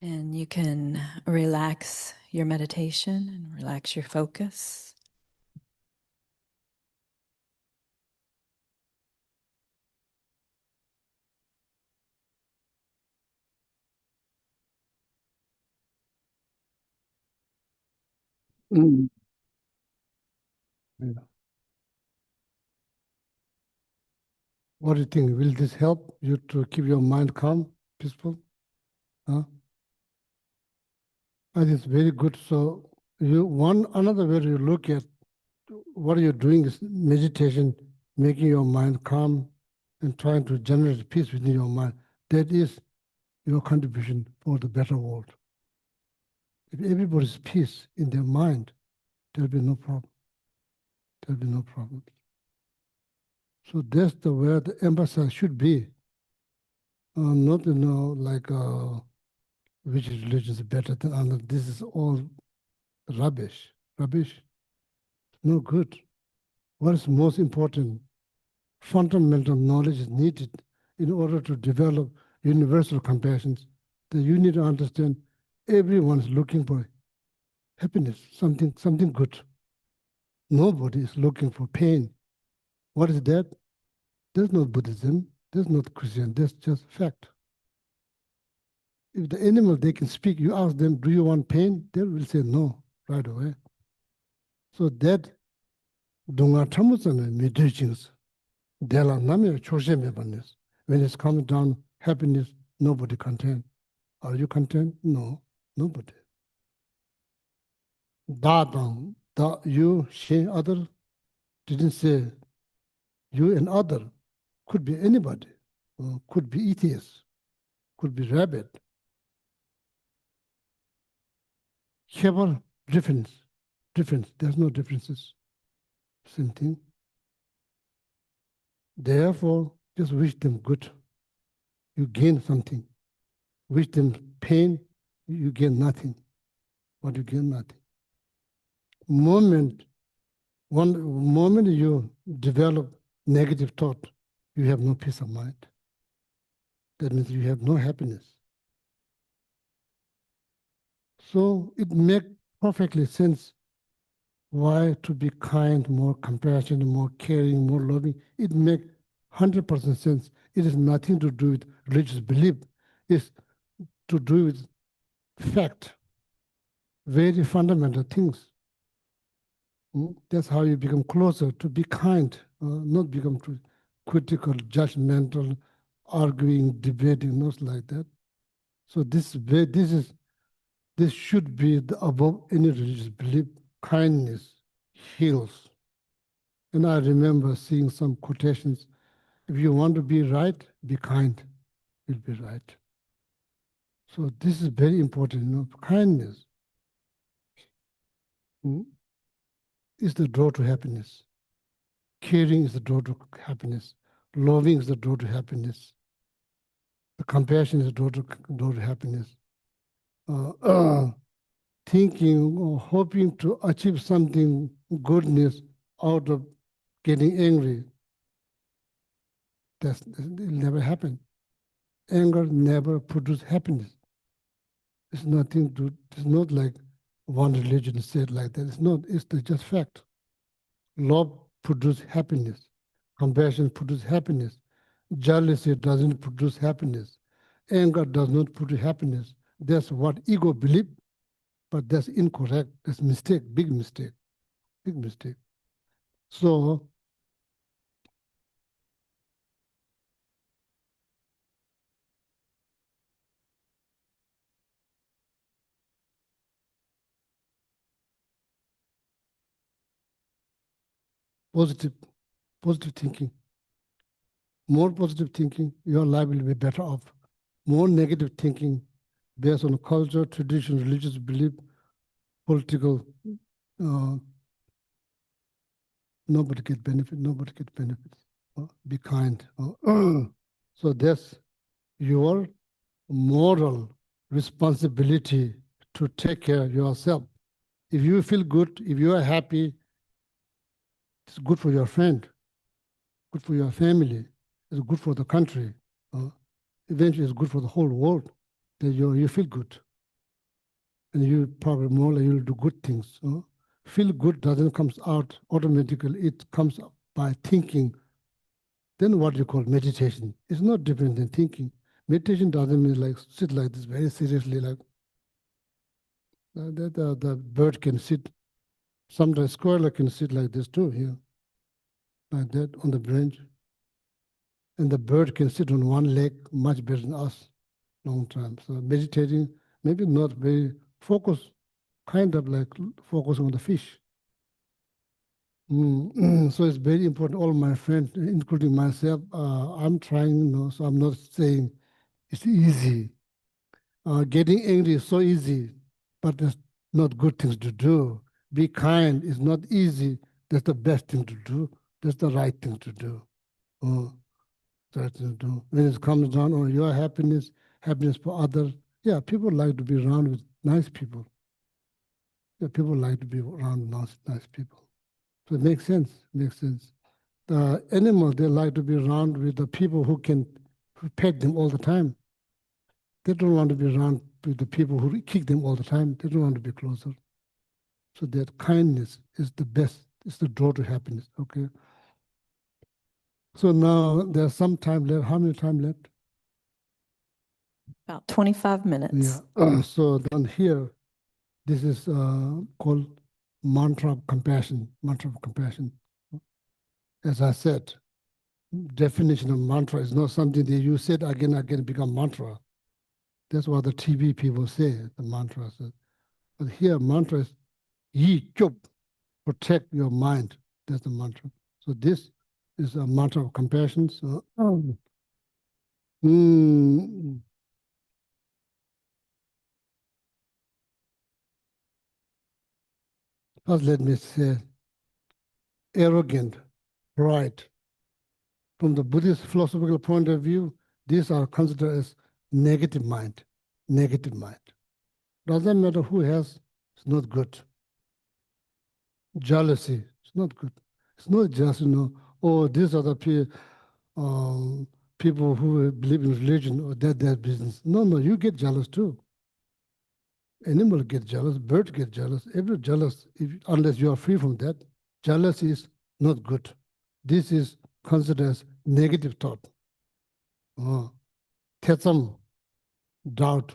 And you can relax your meditation and relax your focus. Mm. Yeah. What do you think? Will this help you to keep your mind calm, peaceful? Huh? I think it's very good. So another way to look at what you're doing is meditation, making your mind calm and trying to generate peace within your mind. That is your contribution for the better world. If everybody's peace in their mind, there'll be no problem. There'll be no problem. So that's the where the emphasis should be. Not, like which religion is better than another. This is all rubbish. Rubbish. No good. What is most important? Fundamental knowledge is needed in order to develop universal compassion. That you need to understand everyone is looking for happiness, something good. Nobody is looking for pain. What is that? There's no Buddhism, there's not Christian, that's just fact. If the animal, they can speak, you ask them, do you want pain? They will say no right away. So that dunga tamusana meditations, dela namir choshe mebanis. When it's coming down, happiness, nobody content. Are you content? No, nobody. Da dang, da you, she, other, didn't say you and other. Could be anybody. Could be atheist. Could be rabbit. Never difference. There's no differences. Same thing. Therefore, just wish them good. You gain something. Wish them pain, you gain nothing. But you gain nothing. One moment you develop negative thought, you have no peace of mind. That means you have no happiness. So it makes perfectly sense why to be kind, more compassionate, more caring, more loving. It makes 100% sense. It has nothing to do with religious belief. It's to do with fact, very fundamental things. That's how you become closer to be kind, not become too critical, judgmental, arguing, debating, not like that. So this should be above any religious belief. Kindness heals. And I remember seeing some quotations. If you want to be right, be kind. You'll be right. So this is very important. Kindness is the door to happiness. Caring is the door to happiness. Loving is the door to happiness. The compassion is the door to happiness. Thinking or hoping to achieve something goodness out of getting angry, it'll never happen. Anger never produces happiness. It's not like one religion said like that. It's just fact. Love produces happiness. Compassion produces happiness. Jealousy doesn't produce happiness. Anger does not produce happiness. That's what ego believes, but that's incorrect. That's mistake, big mistake, big mistake. So positive thinking. More positive thinking, your life will be better off. More negative thinking based on culture, tradition, religious belief, political, nobody get benefit, nobody get benefits. Be kind. So that's your moral responsibility to take care of yourself. If you feel good, if you are happy, it's good for your friend, good for your family, it's good for the country. Eventually, it's good for the whole world that you feel good. and you probably more like you'll do good things. Feel good doesn't come out automatically. It comes up by thinking. Then what you call meditation. It's not different than thinking. Meditation doesn't mean like sit like this very seriously, like the bird can sit. Sometimes squirrel can sit like this too, here, like that on the branch. And the bird can sit on one leg much better than us, long time. So meditating, maybe not very focused, kind of like focusing on the fish. So it's very important. All my friends, including myself, I'm trying, so I'm not saying it's easy. Getting angry is so easy, but there's not good things to do. Be kind is not easy. That's the best thing to do. That's the right thing to do. Right thing to do. When it comes down on your happiness, happiness for others, yeah, people like to be around with nice people. Yeah, people like to be around nice people. So it makes sense. Makes sense. The animal, they like to be around with the people who pet them all the time. They don't want to be around with the people who kick them all the time. They don't want to be closer. So that kindness is the best, it's the door to happiness, okay? So now there's some time left. How many time left? About 25 minutes. Yeah. So down here, this is called mantra of compassion, mantra of compassion. As I said, definition of mantra is not something that you said again, become mantra. That's what the TV people say, the mantra says. But here, mantra is yi chup, protect your mind. That's the mantra. So this is a mantra of compassion. So, first let me say, arrogant, pride. From the Buddhist philosophical point of view, these are considered as negative mind. Negative mind. Doesn't matter who has, it's not good. Jealousy, it's not good. It's not just, oh, these are the people who believe in religion or their business. No, you get jealous too. Animal get jealous, bird get jealous, every jealous, unless you are free from that. Jealousy is not good. This is considered as negative thought. Tetsam, doubt.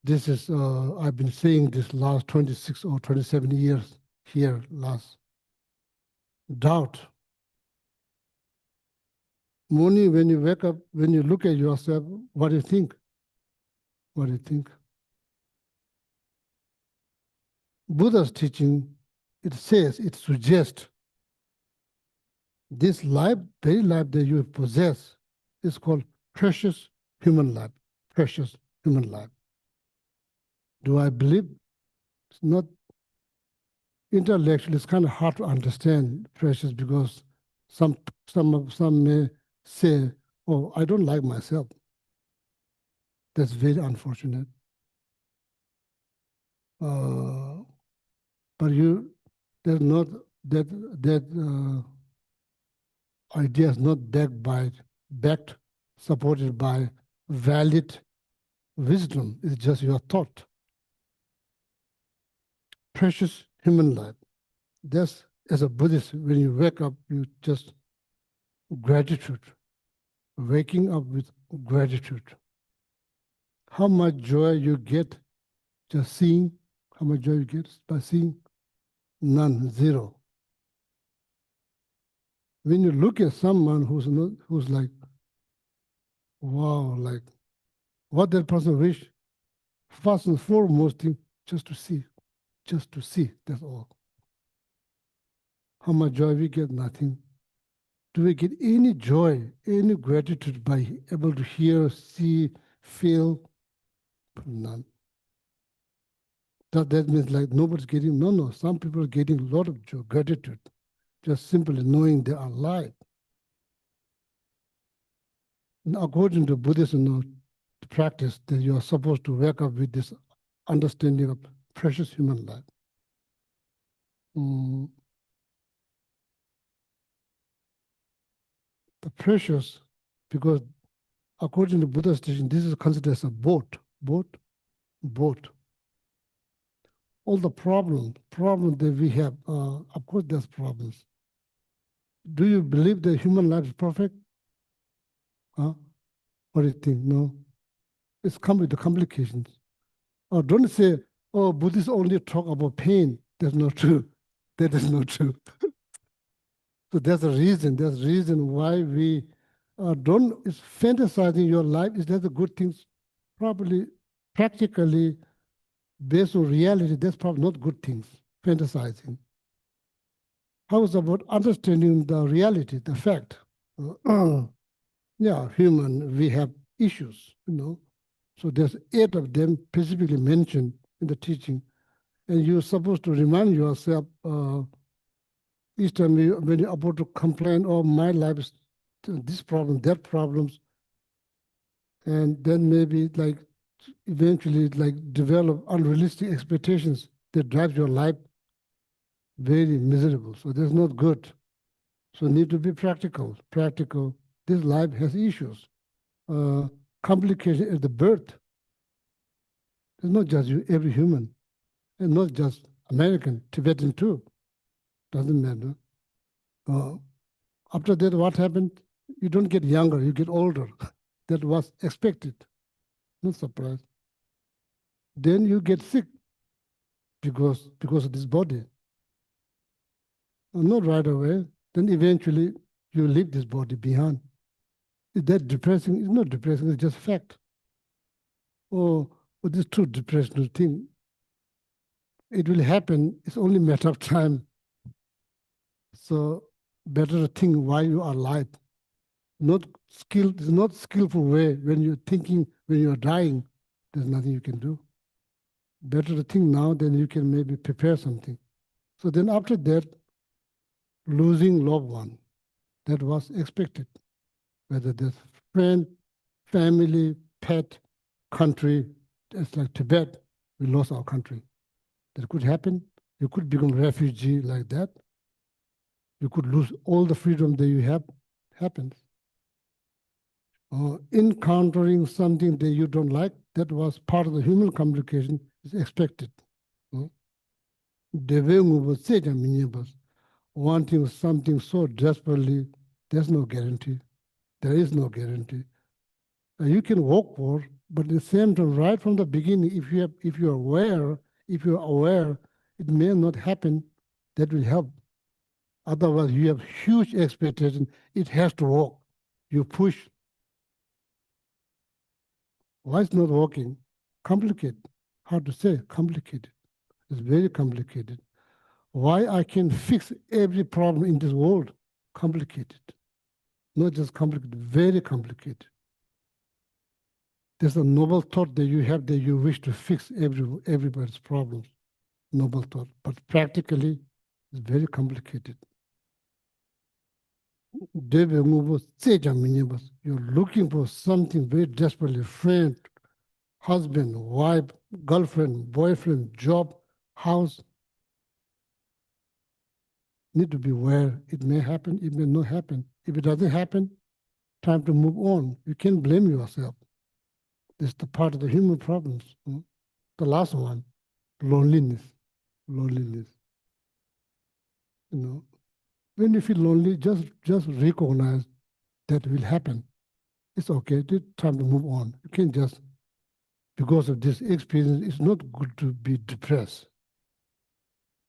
This is, I've been saying this last 26 or 27 years here, last. Doubt. Morning, when you wake up, when you look at yourself, what do you think? What do you think? Buddha's teaching, it says, it suggests this life, very life that you possess, is called precious human life. Precious human life. Do I believe? It's not intellectually, it's kind of hard to understand precious because some may say, oh, I don't like myself. That's very unfortunate. But there's not that idea is not backed, supported by valid wisdom. It's just your thought. Precious human life. That's, as a Buddhist, when you wake up, you just gratitude. Waking up with gratitude. How much joy you get just seeing, how much joy you get by seeing? None, zero. When you look at someone who's like, wow, like what that person wish, first and foremost thing, just to see, that's all. How much joy we get? Nothing. Do we get any joy, any gratitude by able to hear, see, feel? None. That means like nobody's getting, no. Some people are getting a lot of joy, gratitude, just simply knowing they are alive. And according to Buddhism, the practice that you are supposed to wake up with this understanding of precious human life. The precious, because according to Buddha's teaching, this is considered as a boat. all the problem that we have, of course there's problems. Do you believe that human life is perfect? Huh? What do you think? No. It's come with the complications. Or don't say, oh, Buddhists only talk about pain. That's not true. That is not true. So there's a reason. There's a reason why we don't, it's fantasizing your life. Is that a good thing? Probably, practically, based on reality, that's probably not good things, fantasizing. How is about understanding the reality, the fact? Yeah, human, we have issues, So there's 8 of them specifically mentioned in the teaching. And you're supposed to remind yourself each time when you're about to complain, oh, my life is this problem, that problems. And then maybe like eventually like develop unrealistic expectations that drive your life very miserable. So that's not good. So need to be practical. Practical. This life has issues. Complication at the birth. It's not just you, every human, and not just American, Tibetan too. Doesn't matter. After that, what happened? You don't get younger, you get older. That was expected. No surprise. Then you get sick because of this body. Not right away. Then eventually you leave this body behind. Is that depressing? It's not depressing, it's just fact. Oh, this too depressing thing. It will happen, it's only a matter of time. So better to think why you are alive. It's not skillful way when you're thinking, when you're dying, there's nothing you can do. Better to think now than you can maybe prepare something. So then after that, losing loved one, that was expected. Whether that's friend, family, pet, country, it's like Tibet, we lost our country. That could happen. You could become a refugee like that. You could lose all the freedom that you have. Happens. Encountering something that you don't like, that was part of the human communication, is expected. Wanting something so desperately, there's no guarantee. There is no guarantee. You can work for, but at the same time, right from the beginning, if you're aware, it may not happen. That will help. Otherwise, you have huge expectation. It has to work. You push. Why it's not working? Complicated. Hard to say. Complicated. It's very complicated. Why I can fix every problem in this world? Complicated. Not just complicated, very complicated. There's a noble thought that you have that you wish to fix everybody's problems. Noble thought. But practically, it's very complicated. You're looking for something very desperately, friend, husband, wife, girlfriend, boyfriend, job, house. Need to be aware. It may happen, it may not happen. If it doesn't happen, time to move on. You can't blame yourself. This is the part of the human problems. The last one, loneliness. Loneliness. When you feel lonely, just recognize that will happen. It's okay. It's time to move on. You can't just, because of this experience, it's not good to be depressed.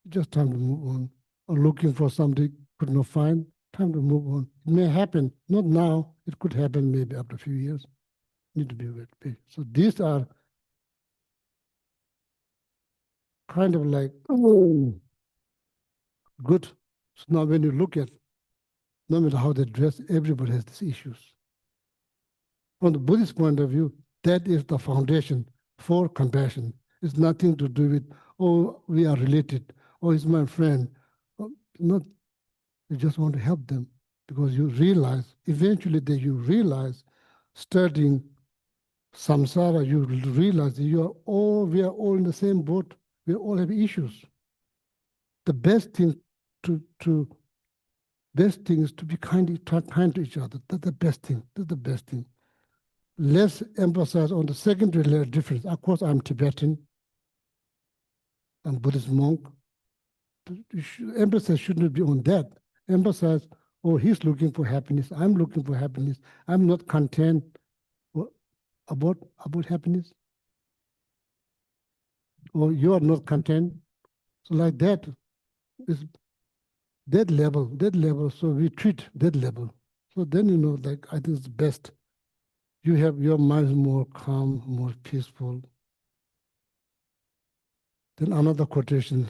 Just time to move on. Or looking for something could not find, time to move on. It may happen, not now. It could happen maybe after a few years. Need to be aware. So these are kind of like good. So now when you look at, no matter how they dress, everybody has these issues. From the Buddhist point of view, that is the foundation for compassion. It's nothing to do with, oh, we are related, oh, he's my friend. Not, you just want to help them because you realize, eventually that you realize, studying samsara, you realize that we are all in the same boat. We all have issues. The best thing is to be kind to each other. That's the best thing. That's the best thing. Let's emphasize on the secondary layer difference. Of course, I'm Tibetan. and Buddhist monk. Emphasis shouldn't be on that. Emphasize, oh, he's looking for happiness. I'm looking for happiness. I'm not content about happiness. Or you are not content. So like that is that level. So we treat that level. So then, like I think it's best. You have your mind more calm, more peaceful. Then another quotation.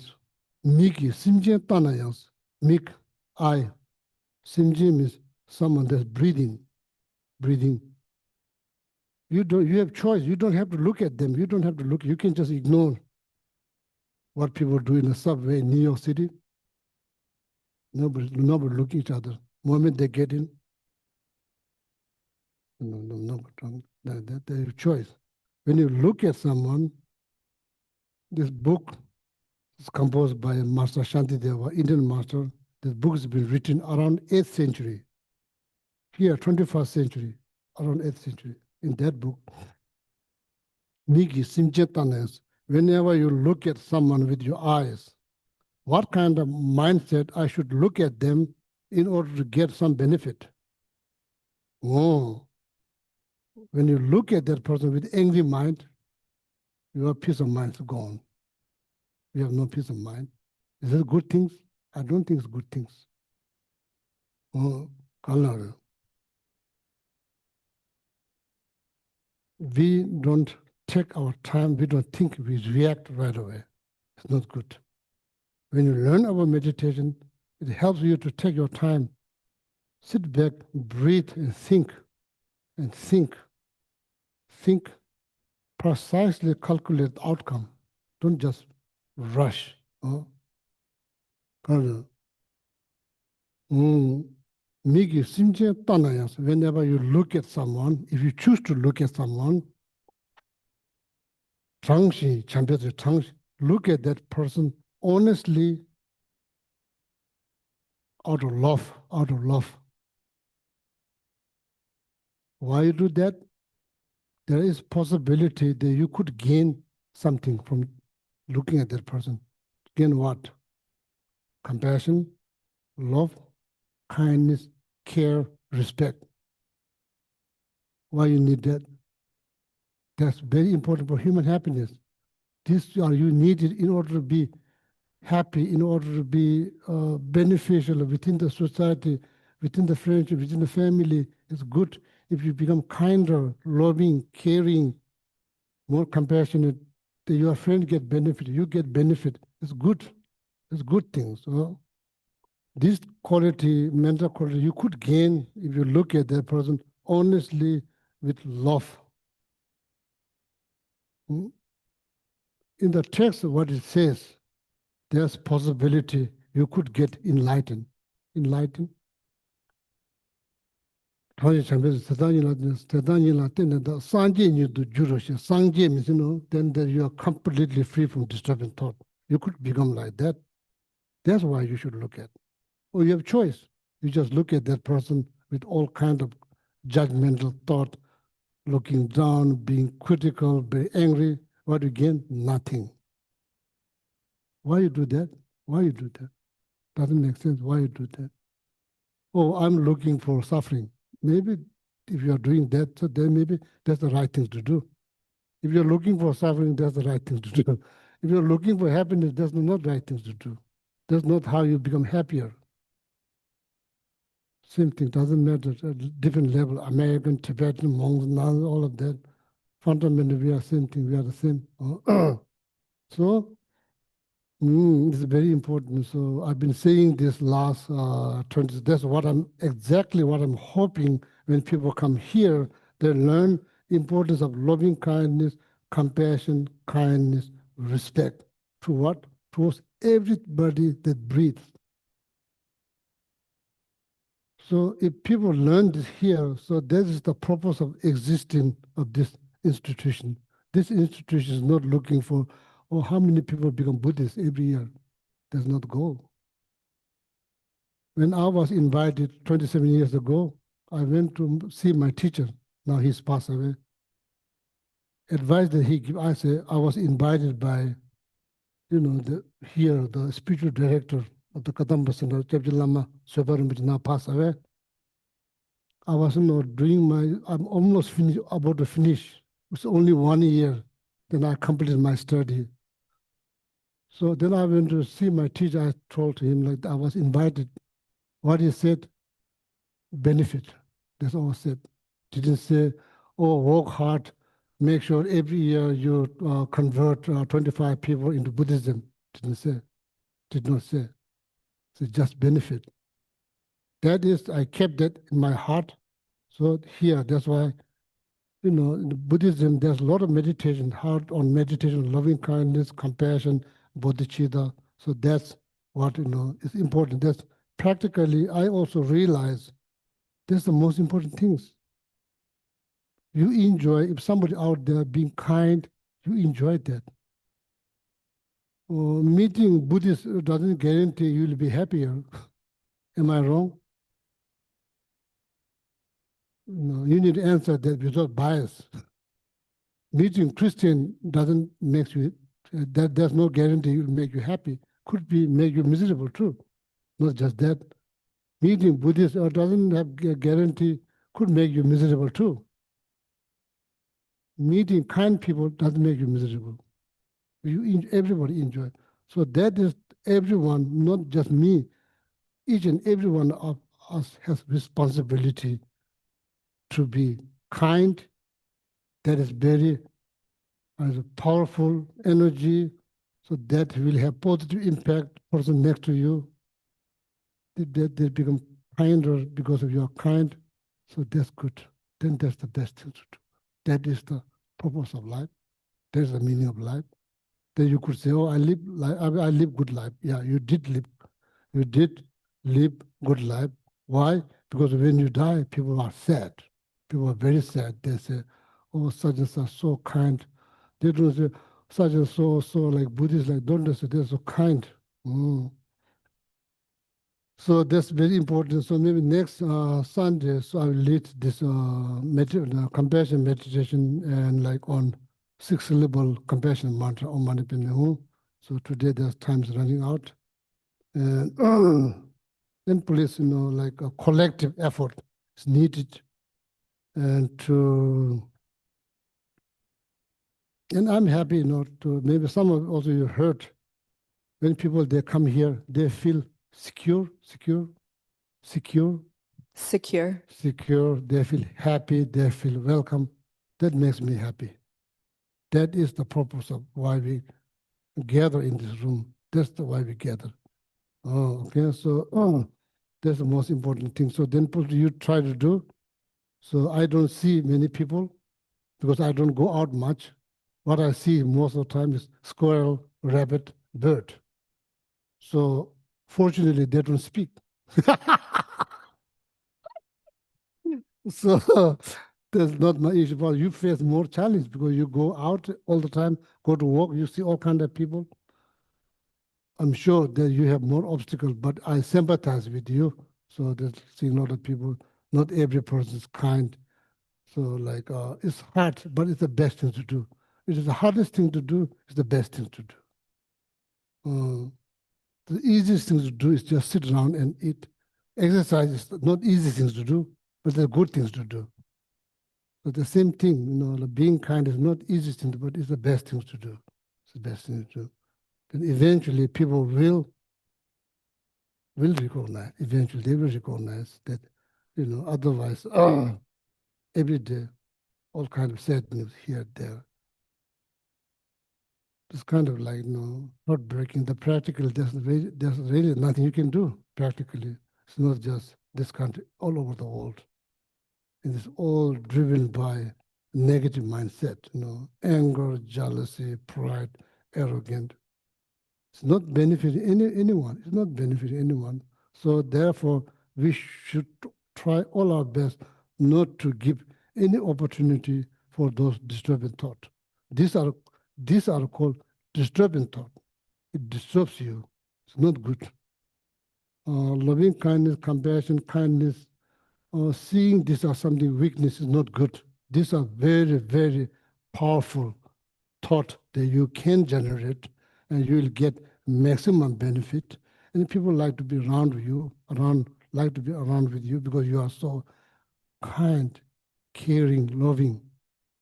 Miki, simje tanayas. Mik, I. Simje means someone that's breathing. You have choice. You don't have to look at them. You don't have to look. You can just ignore what people do in the subway in New York City. Nobody look at each other. The moment they get in, nobody. They have choice. When you look at someone, this book is composed by Master Shantideva, Indian master. This book has been written around 8th century. Here, 21st century, around 8th century. In that book, Miki Simchetanes, whenever you look at someone with your eyes, what kind of mindset I should look at them in order to get some benefit? Oh, when you look at that person with angry mind, your peace of mind is gone. You have no peace of mind. Is it good things? I don't think it's good things. Oh, color. We don't take our time. We don't think. We react right away. It's not good. When you learn about meditation, it helps you to take your time, sit back, breathe, and think. And think precisely, calculate the outcome. Don't just rush. Whenever you look at someone, if you choose to look at someone, look at that person honestly, out of love. Why you do that? There is possibility that you could gain something from looking at that person. Gain what? Compassion, love, kindness, care, respect. Why you need that? That's very important for human happiness. These are you needed in order to be happy, in order to be beneficial within the society, within the friendship, within the family. It's good if you become kinder, loving, caring, more compassionate. Your friend get benefit, you get benefit. It's good. It's good things. So this quality, mental quality, you could gain if you look at that person honestly with love. In the text, what it says, there's possibility you could get enlightened. Enlightened. Then you are completely free from disturbing thought. You could become like that. That's why you should look at. Or you have choice. You just look at that person with all kind of judgmental thought, looking down, being critical, being angry. What you gain? Nothing. Why you do that? Why you do that? Doesn't make sense. Why you do that? Oh, I'm looking for suffering. Maybe if you are doing that, so then maybe that's the right thing to do. If you're looking for suffering, that's the right thing to do. If you're looking for happiness, that's not the right thing to do. That's not how you become happier. Same thing, doesn't matter at different level. American, Tibetan, monks, nuns, all of that. Fundamentally, we are same thing. We are the same. So it's very important. So I've been saying this last 20. That's exactly what I'm hoping when people come here. They learn importance of loving kindness, compassion, kindness, respect. To what? Towards everybody that breathes. So if people learn this here, so that is the purpose of existing of this institution. This institution is not looking for, oh, how many people become Buddhists every year. That's not goal. When I was invited 27 years ago, I went to see my teacher. Now he's passed away. Advice that he gave, I was invited by here the spiritual director of the Kadampa Center, Chepji Lama Soparimit now passed away. I was I'm almost finished, about to finish. It's only 1 year. Then I completed my study. So then I went to see my teacher. I told him like I was invited. What he said, benefit. That's all I said. Didn't say, oh, work hard, make sure every year you convert 25 people into Buddhism. Did not say. So just benefit. That is, I kept that in my heart. So here, that's why, in Buddhism, there's a lot of meditation, hard on meditation, loving kindness, compassion, bodhicitta. So that's what, is important. That's practically, I also realize that's the most important things. You enjoy, if somebody out there being kind, you enjoy that. Meeting Buddhists doesn't guarantee you'll be happier. Am I wrong? No, you need to answer that without bias. Meeting Christian doesn't make you, that there's no guarantee it will make you happy. Could be make you miserable too. Not just that. Meeting Buddhist doesn't have a guarantee, could make you miserable too. Meeting kind people doesn't make you miserable. Everybody enjoy. So that is everyone, not just me. Each and every one of us has responsibility to be kind. That is very has a powerful energy, so that will have positive impact person next to you. They become kinder because of your kind, so that's good. Then that's the best thing to do. That is the purpose of life. That's the meaning of life. Then you could say, "Oh, I live good life." Yeah, you did live good life. Why? Because when you die, people are sad. People are very sad. They say, "Oh, such and such so kind." They don't say such and so like Buddhists like don't they say they're so kind. Mm. So that's very important. So maybe next Sunday, so I will lead this compassion meditation and like on 6-syllable compassion mantra Om Mani Padme Hum. So today there's time's running out. And then please, like a collective effort is needed and I'm happy, to maybe some of also you heard when people they come here, they feel secure. Secure. They feel happy, they feel welcome. That makes me happy. That is the purpose of why we gather in this room. That's why we gather. Oh, okay. So that's the most important thing. So then what you try to do. So I don't see many people because I don't go out much. What I see most of the time is squirrel, rabbit, bird. So fortunately, they don't speak. So that's not my issue. But you face more challenge because you go out all the time, go to work, you see all kind of people. I'm sure that you have more obstacles, but I sympathize with you. So there's seeing a lot of people, not every person is kind. So like it's hard, but it's the best thing to do. It is the hardest thing to do, it's the best thing to do. The easiest thing to do is just sit around and eat. Exercise is not easy things to do, but they're good things to do. But the same thing, being kind is not easy thing, but it's the best thing to do. It's the best thing to do. Then eventually people will recognize, eventually they will recognize that, otherwise, every day, all kind of sad news here, there. It's kind of like, heartbreaking. The practical, there's really nothing you can do practically. It's not just this country, all over the world. And it's all driven by negative mindset, anger, jealousy, pride, arrogance. It's not benefiting anyone. It's not benefiting anyone. So therefore, we should try all our best not to give any opportunity for those disturbing thoughts. These are called disturbing thoughts. It disturbs you. It's not good. Loving kindness, compassion, kindness, seeing this as something weakness is not good. These are very, very powerful thought that you can generate and you will get maximum benefit. And people like to be around you, like to be around with you because you are so kind, caring, loving.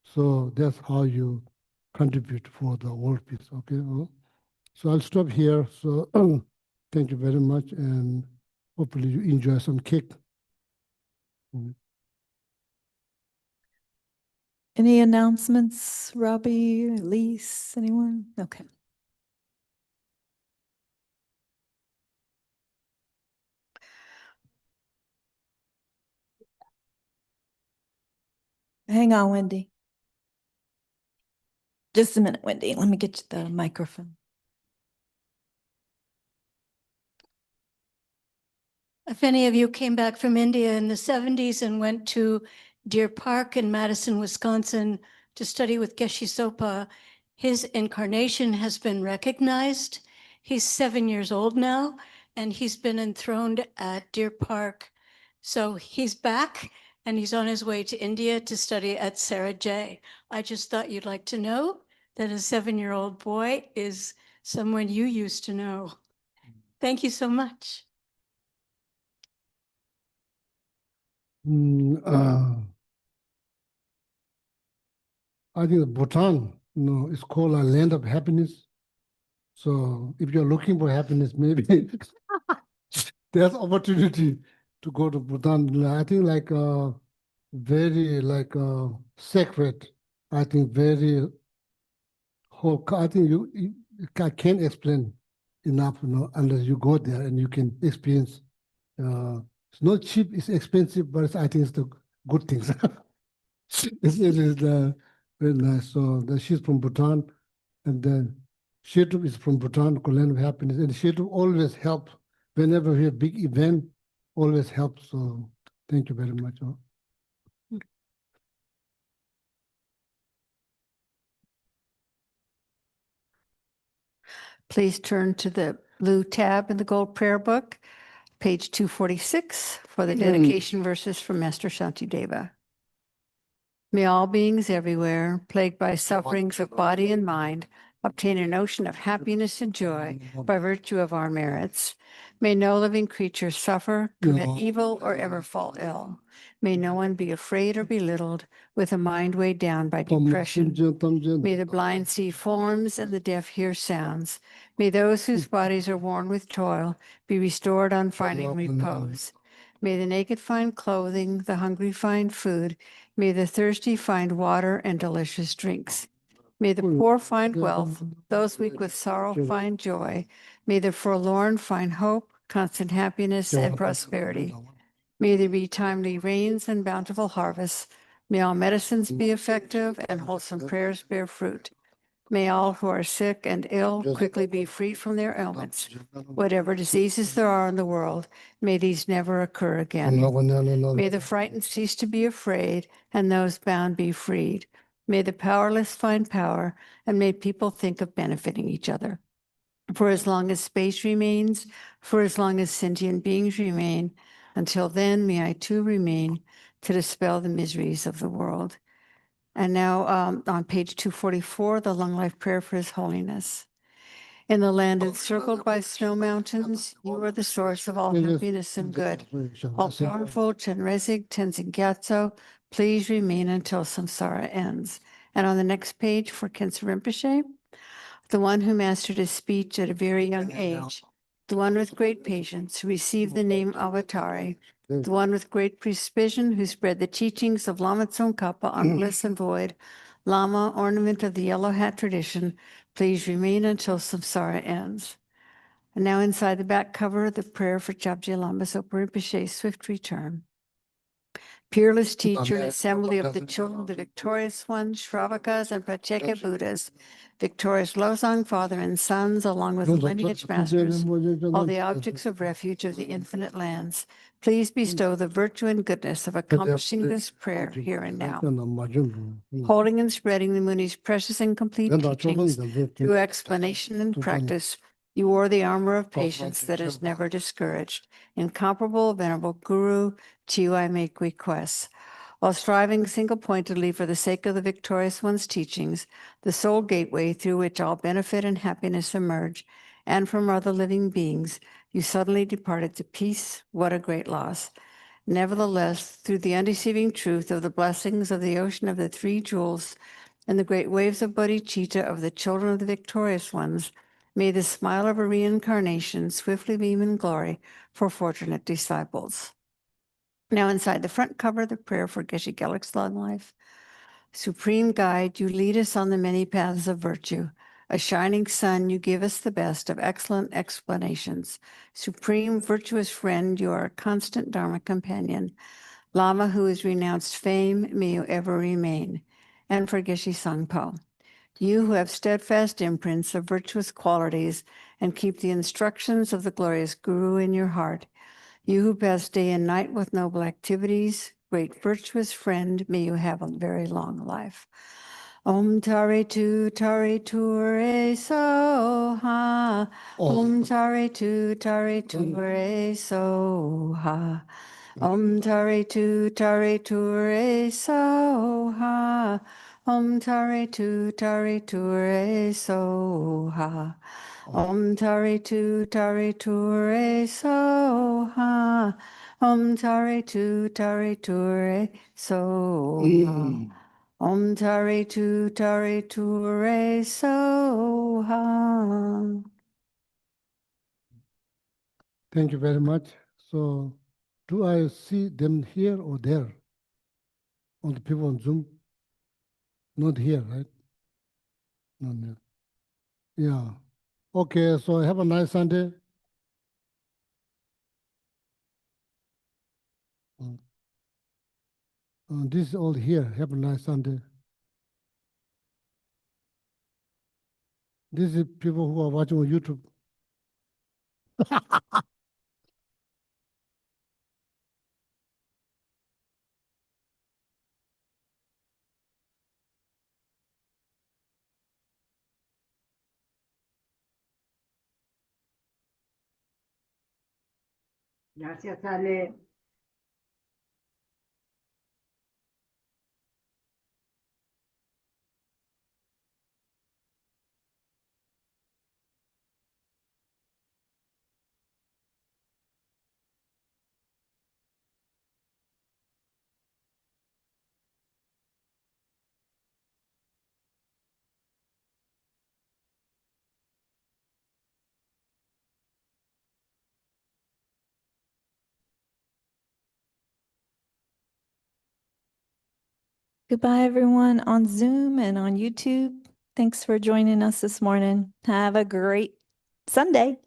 So that's how you contribute for the world peace. Okay. So I'll stop here. So thank you very much, and hopefully you enjoy some cake. Any announcements, Robbie, Elise, anyone? Okay. Hang on, Wendy. Just a minute, Wendy. Let me get you the microphone. If any of you came back from India in the 70s and went to Deer Park in Madison, Wisconsin to study with Geshe Sopa, his incarnation has been recognized. He's 7 years old now, and he's been enthroned at Deer Park. So he's back, and he's on his way to India to study at Sarah J. I just thought you'd like to know that a 7-year-old boy is someone you used to know. Thank you so much. I think Bhutan, is called a land of happiness. So if you're looking for happiness, maybe there's opportunity to go to Bhutan. I think like very sacred. I think very whole. I think I can't explain enough, unless you go there and you can experience. It's not cheap, it's expensive, but I think it's the good things. It is very nice. So she's from Bhutan, and then Shetu is from Bhutan, Land of Happiness, and Shetu always help whenever we have big event, always help. So thank you very much. Please turn to the blue tab in the Gold Prayer Book, page 246, for the dedication verses from Master Shantideva. May all beings everywhere, plagued by sufferings of body and mind, obtain a notion of happiness and joy by virtue of our merits. May no living creature suffer, commit evil, or ever fall ill. May no one be afraid or belittled with a mind weighed down by depression. May the blind see forms and the deaf hear sounds. May those whose bodies are worn with toil be restored on finding repose. May the naked find clothing, the hungry find food. May the thirsty find water and delicious drinks. May the poor find wealth, those weak with sorrow find joy. May the forlorn find hope, constant happiness, and prosperity. May there be timely rains and bountiful harvests. May all medicines be effective and wholesome prayers bear fruit. May all who are sick and ill quickly be freed from their ailments. Whatever diseases there are in the world, may these never occur again. May the frightened cease to be afraid, and those bound be freed. May the powerless find power, and may people think of benefiting each other. For as long as space remains, for as long as sentient beings remain, until then may I too remain to dispel the miseries of the world. And now on page 244, the Long Life Prayer for His Holiness. In the land encircled by snow mountains, you are the source of all happiness and good. All powerful Chenrezig Tenzin Gyatso, please remain until samsara ends. And on the next page for Khensa Rinpoche, the one who mastered his speech at a very young age, the one with great patience who received the name Avatari, the one with great precision who spread the teachings of Lama Tsongkhapa on bliss and void, Lama, ornament of the yellow hat tradition, please remain until samsara ends. And now inside the back cover, the prayer for Chapje Lama Zopa Rinpoche's swift return. Peerless teacher, assembly of the children of the victorious ones, Shravakas and Pratyeka Buddhas, victorious Losang father and sons, along with lineage masters, all the objects of refuge of the infinite lands, please bestow the virtue and goodness of accomplishing this prayer here and now. Holding and spreading the Muni's precious and complete teachings through explanation and practice, you wore the armor of patience that is never discouraged. Incomparable, venerable Guru, to you I make requests. while striving single-pointedly for the sake of the victorious one's teachings, the sole gateway through which all benefit and happiness emerge, and from other living beings, you suddenly departed to peace. What a great loss. Nevertheless, through the undeceiving truth of the blessings of the ocean of the three jewels and the great waves of bodhicitta of the children of the victorious ones, may the smile of a reincarnation swiftly beam in glory for fortunate disciples. Now inside the front cover, the prayer for Geshe Gelik's long life. Supreme Guide, you lead us on the many paths of virtue. A shining sun, you give us the best of excellent explanations. Supreme virtuous friend, you are a constant Dharma companion. Lama who has renounced fame, may you ever remain. And for Geshe Sangpo, you who have steadfast imprints of virtuous qualities and keep the instructions of the glorious Guru in your heart, you who pass day and night with noble activities, great virtuous friend, may you have a very long life. Om Tare Tu Tare Tu Re So Ha. Om Tare Tu Tare Tu Re So Ha. Om Tare Tu Tare Tu Re So Ha. Om Tare Tu Tare Tu Re So Ha. Om Tare Tu Tare Tu Re So Ha. Om Tare Tu Tare Tu Re So Ha. Om Tare Tu Re So Ha. Thank you very much. So, do I see them here or there? All the people on Zoom? Not here, right? No, no. Yeah. Okay, so have a nice Sunday. This is all here. Have a nice Sunday. This is people who are watching on YouTube. Gracias, Ale. Goodbye, everyone on Zoom and on YouTube. Thanks for joining us this morning. Have a great Sunday.